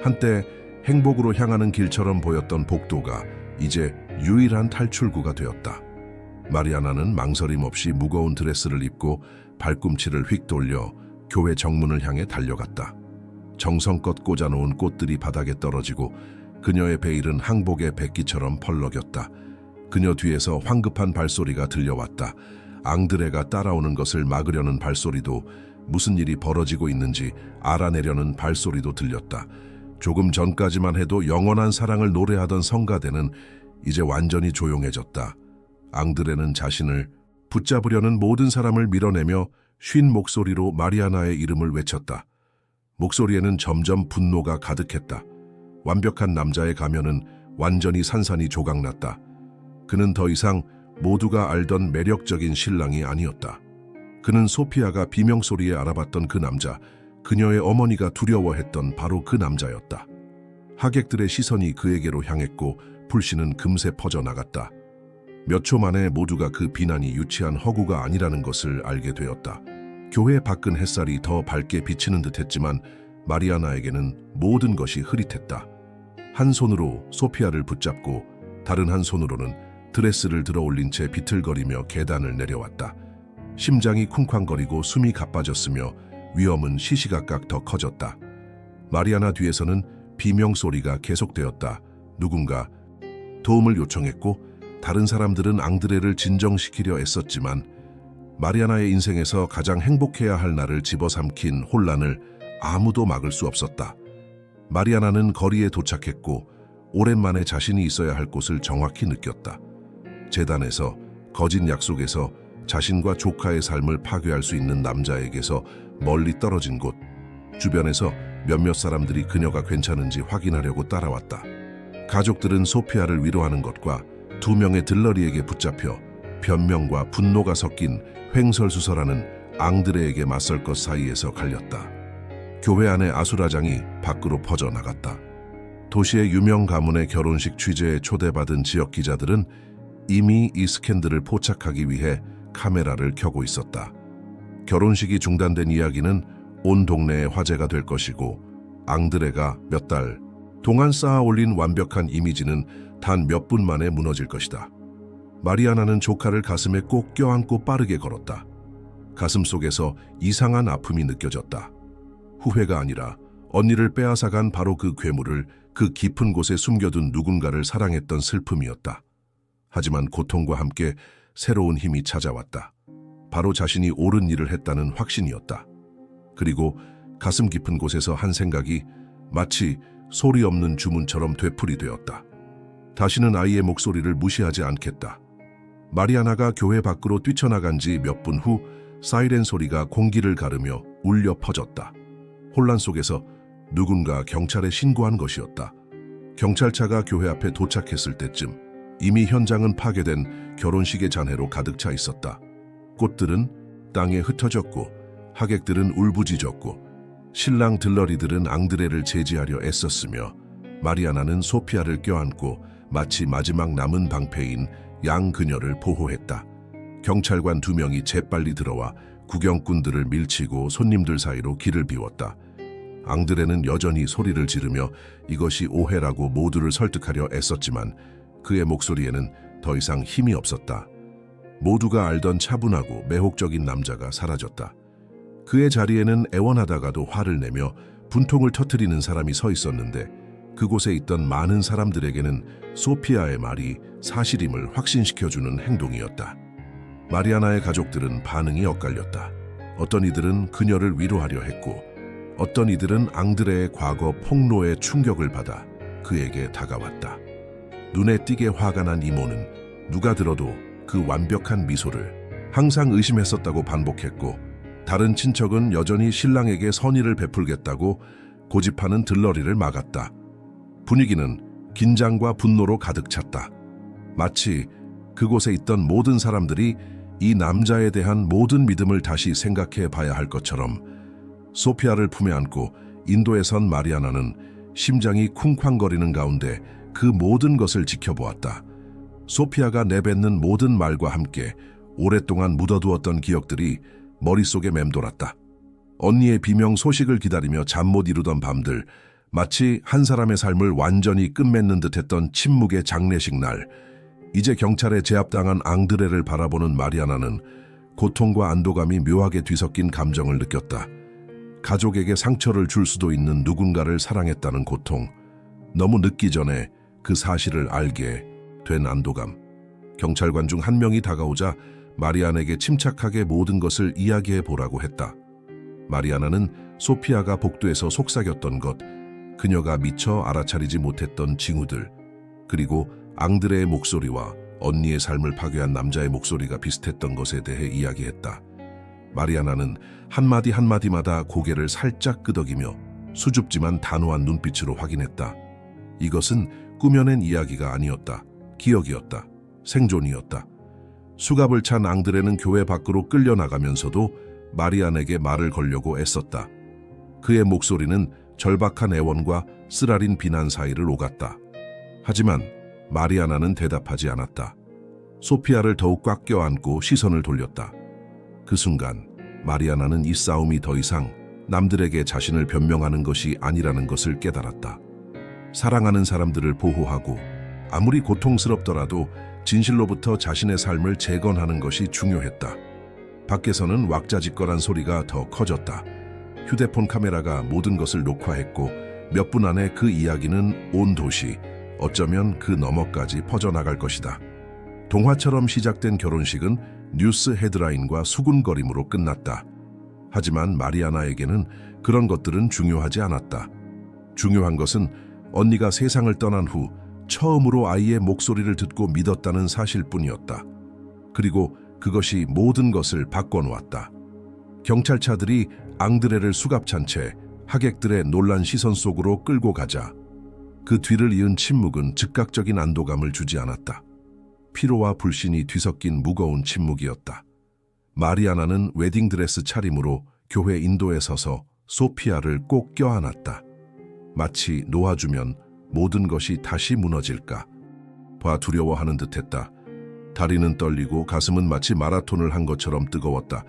한때 행복으로 향하는 길처럼 보였던 복도가 이제 유일한 탈출구가 되었다. 마리아나는 망설임 없이 무거운 드레스를 입고 발꿈치를 휙 돌려 교회 정문을 향해 달려갔다. 정성껏 꽂아놓은 꽃들이 바닥에 떨어지고 그녀의 베일은 항복의 백기처럼 펄럭였다. 그녀 뒤에서 황급한 발소리가 들려왔다. 앙드레가 따라오는 것을 막으려는 발소리도 무슨 일이 벌어지고 있는지 알아내려는 발소리도 들렸다. 조금 전까지만 해도 영원한 사랑을 노래하던 성가대는 이제 완전히 조용해졌다. 앙드레는 자신을 붙잡으려는 모든 사람을 밀어내며 쉰 목소리로 마리아나의 이름을 외쳤다. 목소리에는 점점 분노가 가득했다. 완벽한 남자의 가면은 완전히 산산이 조각났다. 그는 더 이상 모두가 알던 매력적인 신랑이 아니었다. 그는 소피아가 비명소리에 알아봤던 그 남자, 그녀의 어머니가 두려워했던 바로 그 남자였다. 하객들의 시선이 그에게로 향했고 불씨는 금세 퍼져나갔다. 몇 초 만에 모두가 그 비난이 유치한 허구가 아니라는 것을 알게 되었다. 교회 밖은 햇살이 더 밝게 비치는 듯했지만 마리아나에게는 모든 것이 흐릿했다. 한 손으로 소피아를 붙잡고 다른 한 손으로는 드레스를 들어 올린 채 비틀거리며 계단을 내려왔다. 심장이 쿵쾅거리고 숨이 가빠졌으며 위험은 시시각각 더 커졌다. 마리아나 뒤에서는 비명소리가 계속되었다. 누군가 도움을 요청했고 다른 사람들은 앙드레를 진정시키려 애썼지만 마리아나의 인생에서 가장 행복해야 할 날을 집어삼킨 혼란을 아무도 막을 수 없었다. 마리아나는 거리에 도착했고 오랜만에 자신이 있어야 할 곳을 정확히 느꼈다. 재단에서, 거짓 약속에서, 자신과 조카의 삶을 파괴할 수 있는 남자에게서 멀리 떨어진 곳. 주변에서 몇몇 사람들이 그녀가 괜찮은지 확인하려고 따라왔다. 가족들은 소피아를 위로하는 것과 두 명의 들러리에게 붙잡혀 변명과 분노가 섞인 횡설수설하는 앙드레에게 맞설 것 사이에서 갈렸다. 교회 안의 아수라장이 밖으로 퍼져나갔다. 도시의 유명 가문의 결혼식 취재에 초대받은 지역 기자들은 이미 이 스캔들을 포착하기 위해 카메라를 켜고 있었다. 결혼식이 중단된 이야기는 온 동네에 화제가 될 것이고 앙드레가 몇 달 동안 쌓아 올린 완벽한 이미지는 단 몇 분 만에 무너질 것이다. 마리아나는 조카를 가슴에 꼭 껴안고 빠르게 걸었다. 가슴 속에서 이상한 아픔이 느껴졌다. 후회가 아니라 언니를 빼앗아간 바로 그 괴물을 그 깊은 곳에 숨겨둔 누군가를 사랑했던 슬픔이었다. 하지만 고통과 함께 새로운 힘이 찾아왔다. 바로 자신이 옳은 일을 했다는 확신이었다. 그리고 가슴 깊은 곳에서 한 생각이 마치 소리 없는 주문처럼 되풀이되었다. 다시는 아이의 목소리를 무시하지 않겠다. 마리아나가 교회 밖으로 뛰쳐나간 지 몇 분 후 사이렌 소리가 공기를 가르며 울려 퍼졌다. 혼란 속에서 누군가 경찰에 신고한 것이었다. 경찰차가 교회 앞에 도착했을 때쯤 이미 현장은 파괴된 결혼식의 잔해로 가득 차 있었다. 꽃들은 땅에 흩어졌고 하객들은 울부짖었고 신랑 들러리들은 앙드레를 제지하려 애썼으며 마리아나는 소피아를 껴안고 마치 마지막 남은 방패인 양 그녀를 보호했다. 경찰관 2명이 재빨리 들어와 구경꾼들을 밀치고 손님들 사이로 길을 비웠다. 앙드레는 여전히 소리를 지르며 이것이 오해라고 모두를 설득하려 애썼지만 그의 목소리에는 더 이상 힘이 없었다. 모두가 알던 차분하고 매혹적인 남자가 사라졌다. 그의 자리에는 애원하다가도 화를 내며 분통을 터뜨리는 사람이 서 있었는데 그곳에 있던 많은 사람들에게는 소피아의 말이 사실임을 확신시켜주는 행동이었다. 마리아나의 가족들은 반응이 엇갈렸다. 어떤 이들은 그녀를 위로하려 했고 어떤 이들은 앙드레의 과거 폭로에 충격을 받아 그에게 다가왔다. 눈에 띄게 화가 난 이모는 누가 들어도 그 완벽한 미소를 항상 의심했었다고 반복했고 다른 친척은 여전히 신랑에게 선의를 베풀겠다고 고집하는 들러리를 막았다. 분위기는 긴장과 분노로 가득 찼다. 마치 그곳에 있던 모든 사람들이 이 남자에 대한 모든 믿음을 다시 생각해 봐야 할 것처럼 소피아를 품에 안고 인도에 선 마리아나는 심장이 쿵쾅거리는 가운데 그 모든 것을 지켜보았다. 소피아가 내뱉는 모든 말과 함께 오랫동안 묻어두었던 기억들이 머릿속에 맴돌았다. 언니의 비명 소식을 기다리며 잠 못 이루던 밤들, 마치 한 사람의 삶을 완전히 끝맺는 듯했던 침묵의 장례식 날, 이제 경찰에 제압당한 앙드레를 바라보는 마리아나는 고통과 안도감이 묘하게 뒤섞인 감정을 느꼈다. 가족에게 상처를 줄 수도 있는 누군가를 사랑했다는 고통, 너무 늦기 전에 그 사실을 알게 된 안도감. 경찰관 중 한 명이 다가오자 마리아나에게 침착하게 모든 것을 이야기해 보라고 했다. 마리아나는 소피아가 복도에서 속삭였던 것, 그녀가 미처 알아차리지 못했던 징후들, 그리고 앙드레의 목소리와 언니의 삶을 파괴한 남자의 목소리가 비슷했던 것에 대해 이야기했다. 마리아나는 한마디 한마디마다 고개를 살짝 끄덕이며 수줍지만 단호한 눈빛으로 확인했다. 이것은 꾸며낸 이야기가 아니었다. 기억이었다. 생존이었다. 수갑을 찬 앙드레는 교회 밖으로 끌려나가면서도 마리아나에게 말을 걸려고 애썼다. 그의 목소리는 절박한 애원과 쓰라린 비난 사이를 오갔다. 하지만 마리아나는 대답하지 않았다. 소피아를 더욱 꽉 껴안고 시선을 돌렸다. 그 순간 마리아나는 이 싸움이 더 이상 남들에게 자신을 변명하는 것이 아니라는 것을 깨달았다. 사랑하는 사람들을 보호하고 아무리 고통스럽더라도 진실로부터 자신의 삶을 재건하는 것이 중요했다. 밖에서는 왁자지껄한 소리가 더 커졌다. 휴대폰 카메라가 모든 것을 녹화했고 몇 분 안에 그 이야기는 온 도시, 어쩌면 그 너머까지 퍼져나갈 것이다. 동화처럼 시작된 결혼식은 뉴스 헤드라인과 수군거림으로 끝났다. 하지만 마리아나에게는 그런 것들은 중요하지 않았다. 중요한 것은 언니가 세상을 떠난 후 처음으로 아이의 목소리를 듣고 믿었다는 사실뿐이었다. 그리고 그것이 모든 것을 바꿔놓았다. 경찰차들이 앙드레를 수갑찬 채 하객들의 놀란 시선 속으로 끌고 가자 그 뒤를 이은 침묵은 즉각적인 안도감을 주지 않았다. 피로와 불신이 뒤섞인 무거운 침묵이었다. 마리아나는 웨딩드레스 차림으로 교회 인도에 서서 소피아를 꼭 껴안았다. 마치 놓아주면 모든 것이 다시 무너질까 봐 두려워하는 듯했다. 다리는 떨리고 가슴은 마치 마라톤을 한 것처럼 뜨거웠다.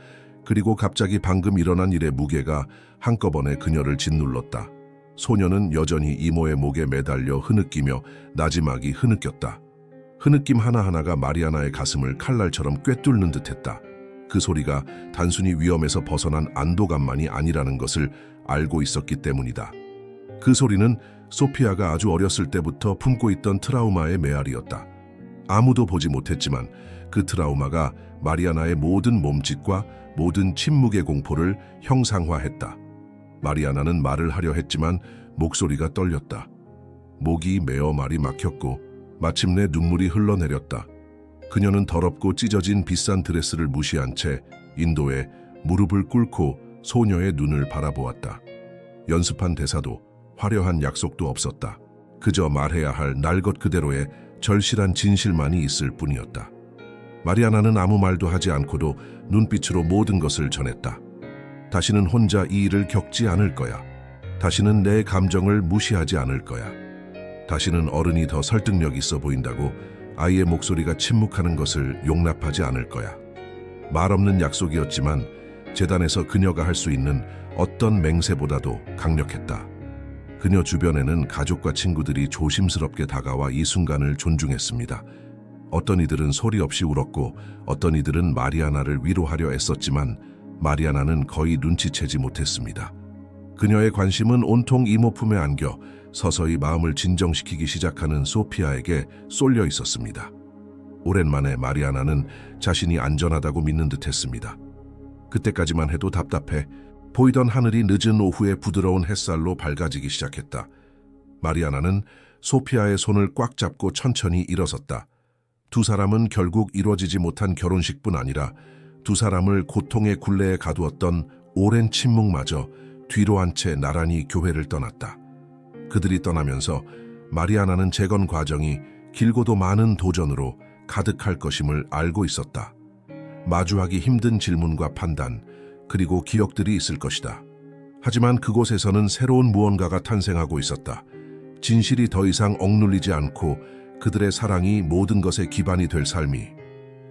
그리고 갑자기 방금 일어난 일의 무게가 한꺼번에 그녀를 짓눌렀다. 소녀는 여전히 이모의 목에 매달려 흐느끼며 나지막이 흐느꼈다. 흐느낌 하나하나가 마리아나의 가슴을 칼날처럼 꿰뚫는 듯했다. 그 소리가 단순히 위험에서 벗어난 안도감만이 아니라는 것을 알고 있었기 때문이다. 그 소리는 소피아가 아주 어렸을 때부터 품고 있던 트라우마의 메아리였다. 아무도 보지 못했지만 그 트라우마가 마리아나의 모든 몸짓과 모든 침묵의 공포를 형상화했다. 마리아나는 말을 하려 했지만 목소리가 떨렸다. 목이 메어 말이 막혔고 마침내 눈물이 흘러내렸다. 그녀는 더럽고 찢어진 비싼 드레스를 무시한 채 인도에 무릎을 꿇고 소녀의 눈을 바라보았다. 연습한 대사도 화려한 약속도 없었다. 그저 말해야 할 날 것 그대로의 절실한 진실만이 있을 뿐이었다. 마리아나는 아무 말도 하지 않고도 눈빛으로 모든 것을 전했다. 다시는 혼자 이 일을 겪지 않을 거야. 다시는 내 감정을 무시하지 않을 거야. 다시는 어른이 더 설득력 있어 보인다고 아이의 목소리가 침묵하는 것을 용납하지 않을 거야. 말없는 약속이었지만 재단에서 그녀가 할 수 있는 어떤 맹세보다도 강력했다. 그녀 주변에는 가족과 친구들이 조심스럽게 다가와 이 순간을 존중했습니다. 어떤 이들은 소리 없이 울었고 어떤 이들은 마리아나를 위로하려 애썼지만 마리아나는 거의 눈치채지 못했습니다. 그녀의 관심은 온통 이모 품에 안겨 서서히 마음을 진정시키기 시작하는 소피아에게 쏠려 있었습니다. 오랜만에 마리아나는 자신이 안전하다고 믿는 듯했습니다. 그때까지만 해도 답답해 보이던 하늘이 늦은 오후에 부드러운 햇살로 밝아지기 시작했다. 마리아나는 소피아의 손을 꽉 잡고 천천히 일어섰다. 두 사람은 결국 이루어지지 못한 결혼식뿐 아니라 두 사람을 고통의 굴레에 가두었던 오랜 침묵마저 뒤로 한 채 나란히 교회를 떠났다. 그들이 떠나면서 마리아나는 재건 과정이 길고도 많은 도전으로 가득할 것임을 알고 있었다. 마주하기 힘든 질문과 판단, 그리고 기억들이 있을 것이다. 하지만 그곳에서는 새로운 무언가가 탄생하고 있었다. 진실이 더 이상 억눌리지 않고 그들의 사랑이 모든 것의 기반이 될 삶이.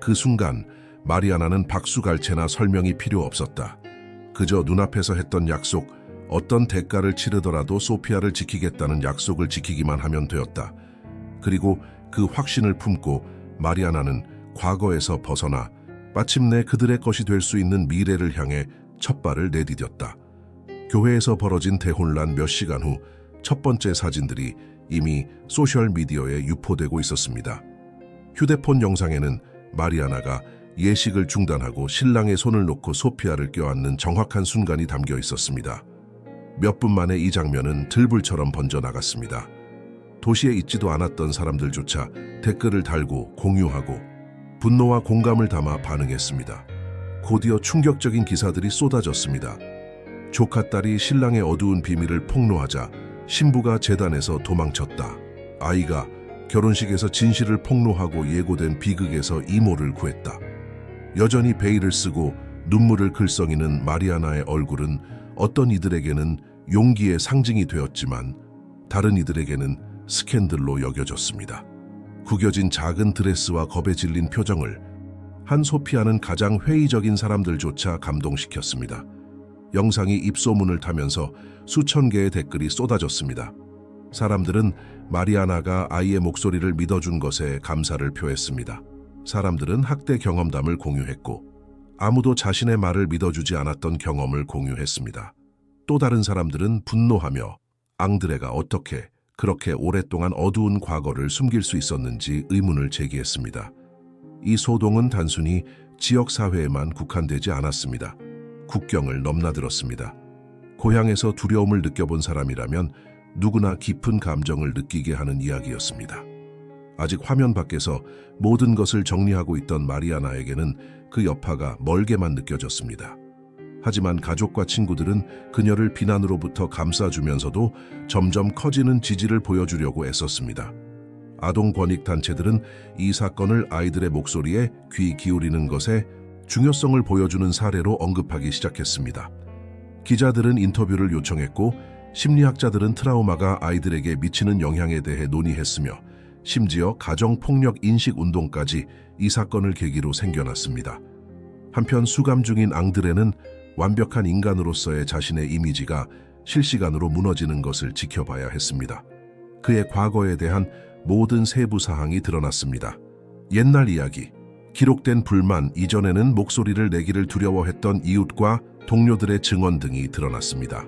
그 순간 마리아나는 박수갈채나 설명이 필요 없었다. 그저 눈앞에서 했던 약속, 어떤 대가를 치르더라도 소피아를 지키겠다는 약속을 지키기만 하면 되었다. 그리고 그 확신을 품고 마리아나는 과거에서 벗어나 마침내 그들의 것이 될 수 있는 미래를 향해 첫 발을 내디뎠다. 교회에서 벌어진 대혼란 몇 시간 후 첫 번째 사진들이 이미 소셜미디어에 유포되고 있었습니다. 휴대폰 영상에는 마리아나가 예식을 중단하고 신랑의 손을 놓고 소피아를 껴안는 정확한 순간이 담겨 있었습니다. 몇 분 만에 이 장면은 들불처럼 번져나갔습니다. 도시에 있지도 않았던 사람들조차 댓글을 달고 공유하고 분노와 공감을 담아 반응했습니다. 곧이어 충격적인 기사들이 쏟아졌습니다. 조카 딸이 신랑의 어두운 비밀을 폭로하자 신부가 재단에서 도망쳤다. 아이가 결혼식에서 진실을 폭로하고 예고된 비극에서 이모를 구했다. 여전히 베일을 쓰고 눈물을 글썽이는 마리아나의 얼굴은 어떤 이들에게는 용기의 상징이 되었지만 다른 이들에게는 스캔들로 여겨졌습니다. 구겨진 작은 드레스와 겁에 질린 표정을 한 소피아는 가장 회의적인 사람들조차 감동시켰습니다. 영상이 입소문을 타면서 수천 개의 댓글이 쏟아졌습니다. 사람들은 마리아나가 아이의 목소리를 믿어준 것에 감사를 표했습니다. 사람들은 학대 경험담을 공유했고 아무도 자신의 말을 믿어주지 않았던 경험을 공유했습니다. 또 다른 사람들은 분노하며 앙드레가 어떻게 그렇게 오랫동안 어두운 과거를 숨길 수 있었는지 의문을 제기했습니다. 이 소동은 단순히 지역사회에만 국한되지 않았습니다. 국경을 넘나들었습니다. 고향에서 두려움을 느껴본 사람이라면 누구나 깊은 감정을 느끼게 하는 이야기였습니다. 아직 화면 밖에서 모든 것을 정리하고 있던 마리아나에게는 그 여파가 멀게만 느껴졌습니다. 하지만 가족과 친구들은 그녀를 비난으로부터 감싸주면서도 점점 커지는 지지를 보여주려고 애썼습니다. 아동 권익 단체들은 이 사건을 아이들의 목소리에 귀 기울이는 것에 중요성을 보여주는 사례로 언급하기 시작했습니다. 기자들은 인터뷰를 요청했고 심리학자들은 트라우마가 아이들에게 미치는 영향에 대해 논의했으며 심지어 가정폭력 인식운동까지 이 사건을 계기로 생겨났습니다. 한편 수감 중인 앙드레는 완벽한 인간으로서의 자신의 이미지가 실시간으로 무너지는 것을 지켜봐야 했습니다. 그의 과거에 대한 모든 세부 사항이 드러났습니다. 옛날 이야기, 기록된 불만, 이전에는 목소리를 내기를 두려워했던 이웃과 동료들의 증언 등이 드러났습니다.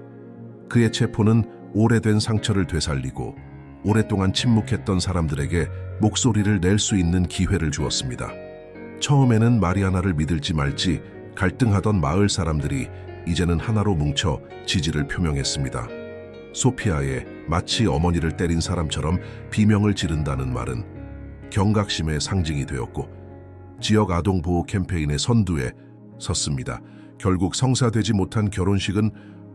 그의 체포는 오래된 상처를 되살리고 오랫동안 침묵했던 사람들에게 목소리를 낼 수 있는 기회를 주었습니다. 처음에는 마리아나를 믿을지 말지 갈등하던 마을 사람들이 이제는 하나로 뭉쳐 지지를 표명했습니다. 소피아의 마치 어머니를 때린 사람처럼 비명을 지른다는 말은 경각심의 상징이 되었고 지역 아동보호 캠페인의 선두에 섰습니다. 결국 성사되지 못한 결혼식은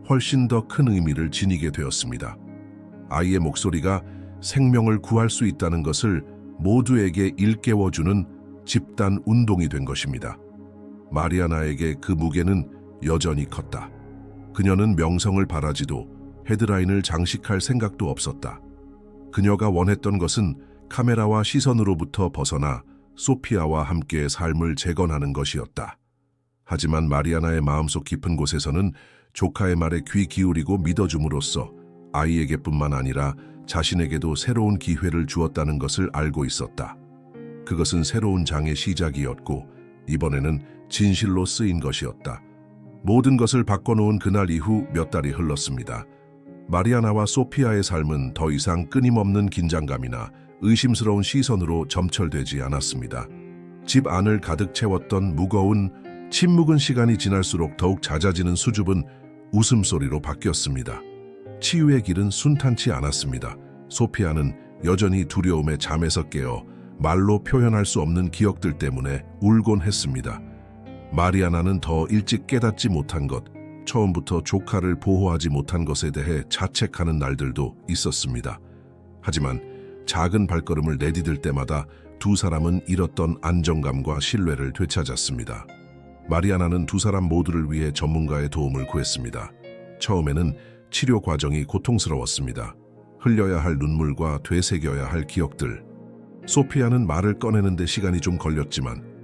훨씬 더 큰 의미를 지니게 되었습니다. 아이의 목소리가 생명을 구할 수 있다는 것을 모두에게 일깨워주는 집단 운동이 된 것입니다. 마리아나에게 그 무게는 여전히 컸다. 그녀는 명성을 바라지도 헤드라인을 장식할 생각도 없었다. 그녀가 원했던 것은 카메라와 시선으로부터 벗어나 소피아와 함께 삶을 재건하는 것이었다. 하지만 마리아나의 마음속 깊은 곳에서는 조카의 말에 귀 기울이고 믿어줌으로써 아이에게뿐만 아니라 자신에게도 새로운 기회를 주었다는 것을 알고 있었다. 그것은 새로운 장의 시작이었고 이번에는 진실로 쓰인 것이었다. 모든 것을 바꿔놓은 그날 이후 몇 달이 흘렀습니다. 마리아나와 소피아의 삶은 더 이상 끊임없는 긴장감이나 의심스러운 시선으로 점철되지 않았습니다. 집 안을 가득 채웠던 무거운 침묵은 시간이 지날수록 더욱 잦아지는 수줍은 웃음소리로 바뀌었습니다. 치유의 길은 순탄치 않았습니다. 소피아는 여전히 두려움에 잠에서 깨어 말로 표현할 수 없는 기억들 때문에 울곤 했습니다. 마리아나는 더 일찍 깨닫지 못한 것, 처음부터 조카를 보호하지 못한 것에 대해 자책하는 날들도 있었습니다. 하지만 작은 발걸음을 내디딜 때마다 두 사람은 잃었던 안정감과 신뢰를 되찾았습니다. 마리아나는 두 사람 모두를 위해 전문가의 도움을 구했습니다. 처음에는 치료 과정이 고통스러웠습니다. 흘려야 할 눈물과 되새겨야 할 기억들. 소피아는 말을 꺼내는 데 시간이 좀 걸렸지만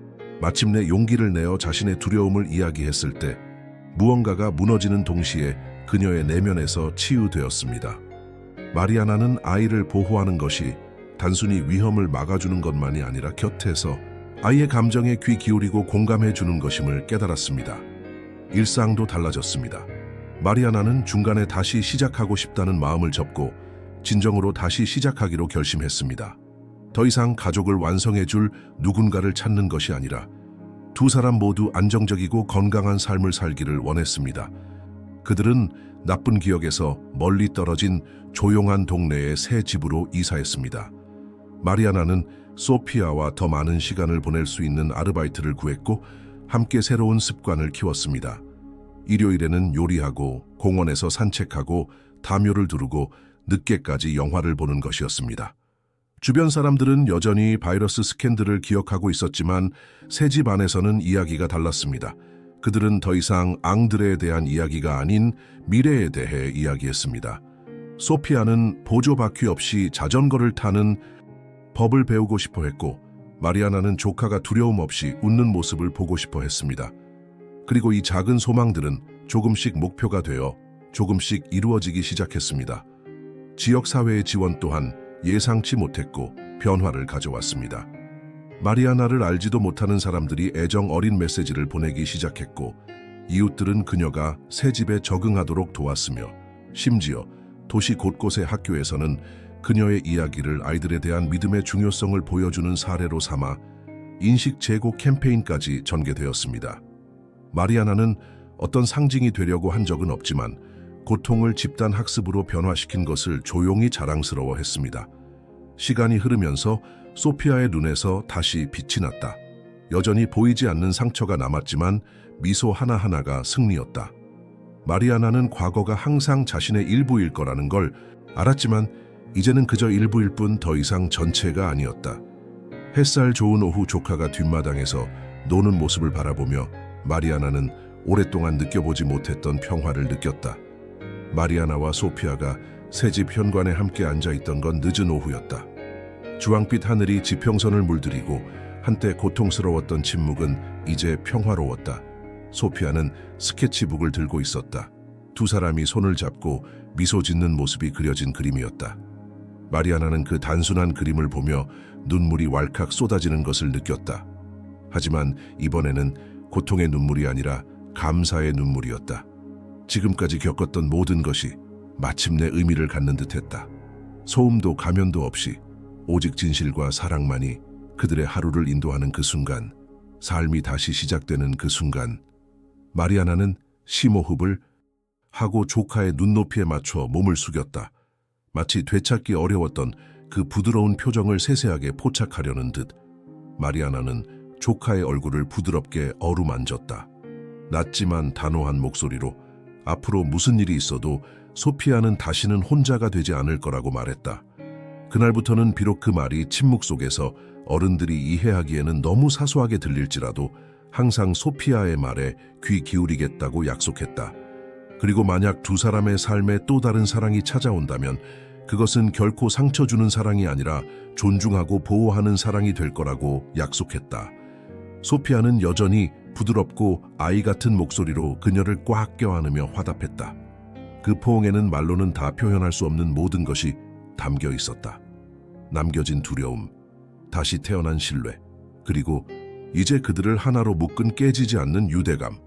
마침내 용기를 내어 자신의 두려움을 이야기했을 때 무언가가 무너지는 동시에 그녀의 내면에서 치유되었습니다. 마리아나는 아이를 보호하는 것이 단순히 위험을 막아주는 것만이 아니라 곁에서 아이의 감정에 귀 기울이고 공감해 주는 것임을 깨달았습니다. 일상도 달라졌습니다. 마리아나는 중간에 다시 시작하고 싶다는 마음을 접고 진정으로 다시 시작하기로 결심했습니다. 더 이상 가족을 완성해 줄 누군가를 찾는 것이 아니라 두 사람 모두 안정적이고 건강한 삶을 살기를 원했습니다. 그들은 나쁜 기억에서 멀리 떨어진 조용한 동네의 새 집으로 이사했습니다. 마리아나는 소피아와 더 많은 시간을 보낼 수 있는 아르바이트를 구했고 함께 새로운 습관을 키웠습니다. 일요일에는 요리하고 공원에서 산책하고 담요를 두르고 늦게까지 영화를 보는 것이었습니다. 주변 사람들은 여전히 바이러스 스캔들을 기억하고 있었지만 새 집 안에서는 이야기가 달랐습니다. 그들은 더 이상 앙드레에 대한 이야기가 아닌 미래에 대해 이야기했습니다. 소피아는 보조 바퀴 없이 자전거를 타는 법을 배우고 싶어 했고 마리아나는 조카가 두려움 없이 웃는 모습을 보고 싶어 했습니다. 그리고 이 작은 소망들은 조금씩 목표가 되어 조금씩 이루어지기 시작했습니다. 지역사회의 지원 또한 예상치 못했고 변화를 가져왔습니다. 마리아나를 알지도 못하는 사람들이 애정 어린 메시지를 보내기 시작했고 이웃들은 그녀가 새 집에 적응하도록 도왔으며 심지어 도시 곳곳의 학교에서는 그녀의 이야기를 아이들에 대한 믿음의 중요성을 보여주는 사례로 삼아 인식 제고 캠페인까지 전개되었습니다. 마리아나는 어떤 상징이 되려고 한 적은 없지만 고통을 집단 학습으로 변화시킨 것을 조용히 자랑스러워했습니다. 시간이 흐르면서 소피아의 눈에서 다시 빛이 났다. 여전히 보이지 않는 상처가 남았지만 미소 하나하나가 승리였다. 마리아나는 과거가 항상 자신의 일부일 거라는 걸 알았지만 이제는 그저 일부일 뿐 더 이상 전체가 아니었다. 햇살 좋은 오후 조카가 뒷마당에서 노는 모습을 바라보며 마리아나는 오랫동안 느껴보지 못했던 평화를 느꼈다. 마리아나와 소피아가 새집 현관에 함께 앉아있던 건 늦은 오후였다. 주황빛 하늘이 지평선을 물들이고 한때 고통스러웠던 침묵은 이제 평화로웠다. 소피아는 스케치북을 들고 있었다. 두 사람이 손을 잡고 미소 짓는 모습이 그려진 그림이었다. 마리아나는 그 단순한 그림을 보며 눈물이 왈칵 쏟아지는 것을 느꼈다. 하지만 이번에는 고통의 눈물이 아니라 감사의 눈물이었다. 지금까지 겪었던 모든 것이 마침내 의미를 갖는 듯했다. 소음도 가면도 없이 오직 진실과 사랑만이 그들의 하루를 인도하는 그 순간, 삶이 다시 시작되는 그 순간, 마리아나는 심호흡을 하고 조카의 눈높이에 맞춰 몸을 숙였다. 마치 되찾기 어려웠던 그 부드러운 표정을 세세하게 포착하려는 듯 마리아나는 조카의 얼굴을 부드럽게 어루만졌다. 낮지만 단호한 목소리로 앞으로 무슨 일이 있어도 소피아는 다시는 혼자가 되지 않을 거라고 말했다. 그날부터는 비록 그 말이 침묵 속에서 어른들이 이해하기에는 너무 사소하게 들릴지라도 항상 소피아의 말에 귀 기울이겠다고 약속했다. 그리고 만약 두 사람의 삶에 또 다른 사랑이 찾아온다면 그것은 결코 상처 주는 사랑이 아니라 존중하고 보호하는 사랑이 될 거라고 약속했다. 소피아는 여전히 부드럽고 아이 같은 목소리로 그녀를 꽉 껴안으며 화답했다. 그 포옹에는 말로는 다 표현할 수 없는 모든 것이 담겨 있었다. 남겨진 두려움, 다시 태어난 신뢰, 그리고 이제 그들을 하나로 묶은 깨지지 않는 유대감.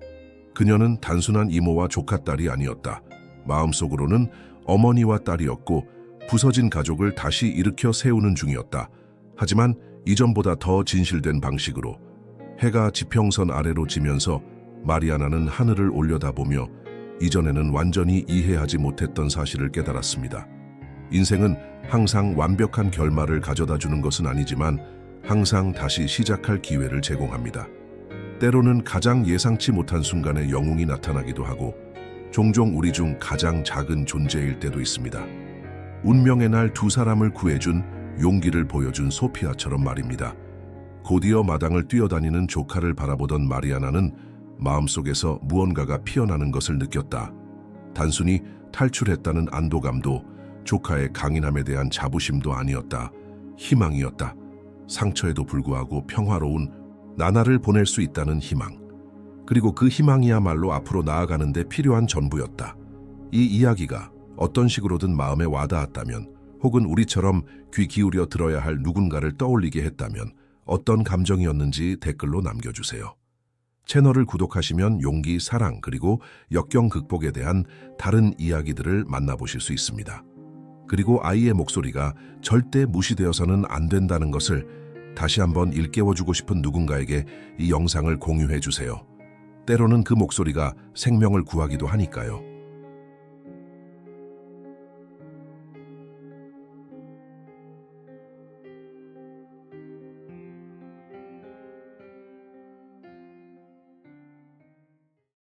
그녀는 단순한 이모와 조카딸이 아니었다. 마음속으로는 어머니와 딸이었고 부서진 가족을 다시 일으켜 세우는 중이었다. 하지만 이전보다 더 진실된 방식으로. 해가 지평선 아래로 지면서 마리아나는 하늘을 올려다보며 이전에는 완전히 이해하지 못했던 사실을 깨달았습니다. 인생은 항상 완벽한 결말을 가져다 주는 것은 아니지만 항상 다시 시작할 기회를 제공합니다. 때로는 가장 예상치 못한 순간에 영웅이 나타나기도 하고 종종 우리 중 가장 작은 존재일 때도 있습니다. 운명의 날 두 사람을 구해준 용기를 보여준 소피아처럼 말입니다. 곧이어 마당을 뛰어다니는 조카를 바라보던 마리아나는 마음속에서 무언가가 피어나는 것을 느꼈다. 단순히 탈출했다는 안도감도 조카의 강인함에 대한 자부심도 아니었다. 희망이었다. 상처에도 불구하고 평화로운 나날을 보낼 수 있다는 희망. 그리고 그 희망이야말로 앞으로 나아가는 데 필요한 전부였다. 이 이야기가 어떤 식으로든 마음에 와닿았다면 혹은 우리처럼 귀 기울여 들어야 할 누군가를 떠올리게 했다면 어떤 감정이었는지 댓글로 남겨주세요. 채널을 구독하시면 용기, 사랑, 그리고 역경 극복에 대한 다른 이야기들을 만나보실 수 있습니다. 그리고 아이의 목소리가 절대 무시되어서는 안 된다는 것을 다시 한번 일깨워주고 싶은 누군가에게 이 영상을 공유해 주세요. 때로는 그 목소리가 생명을 구하기도 하니까요.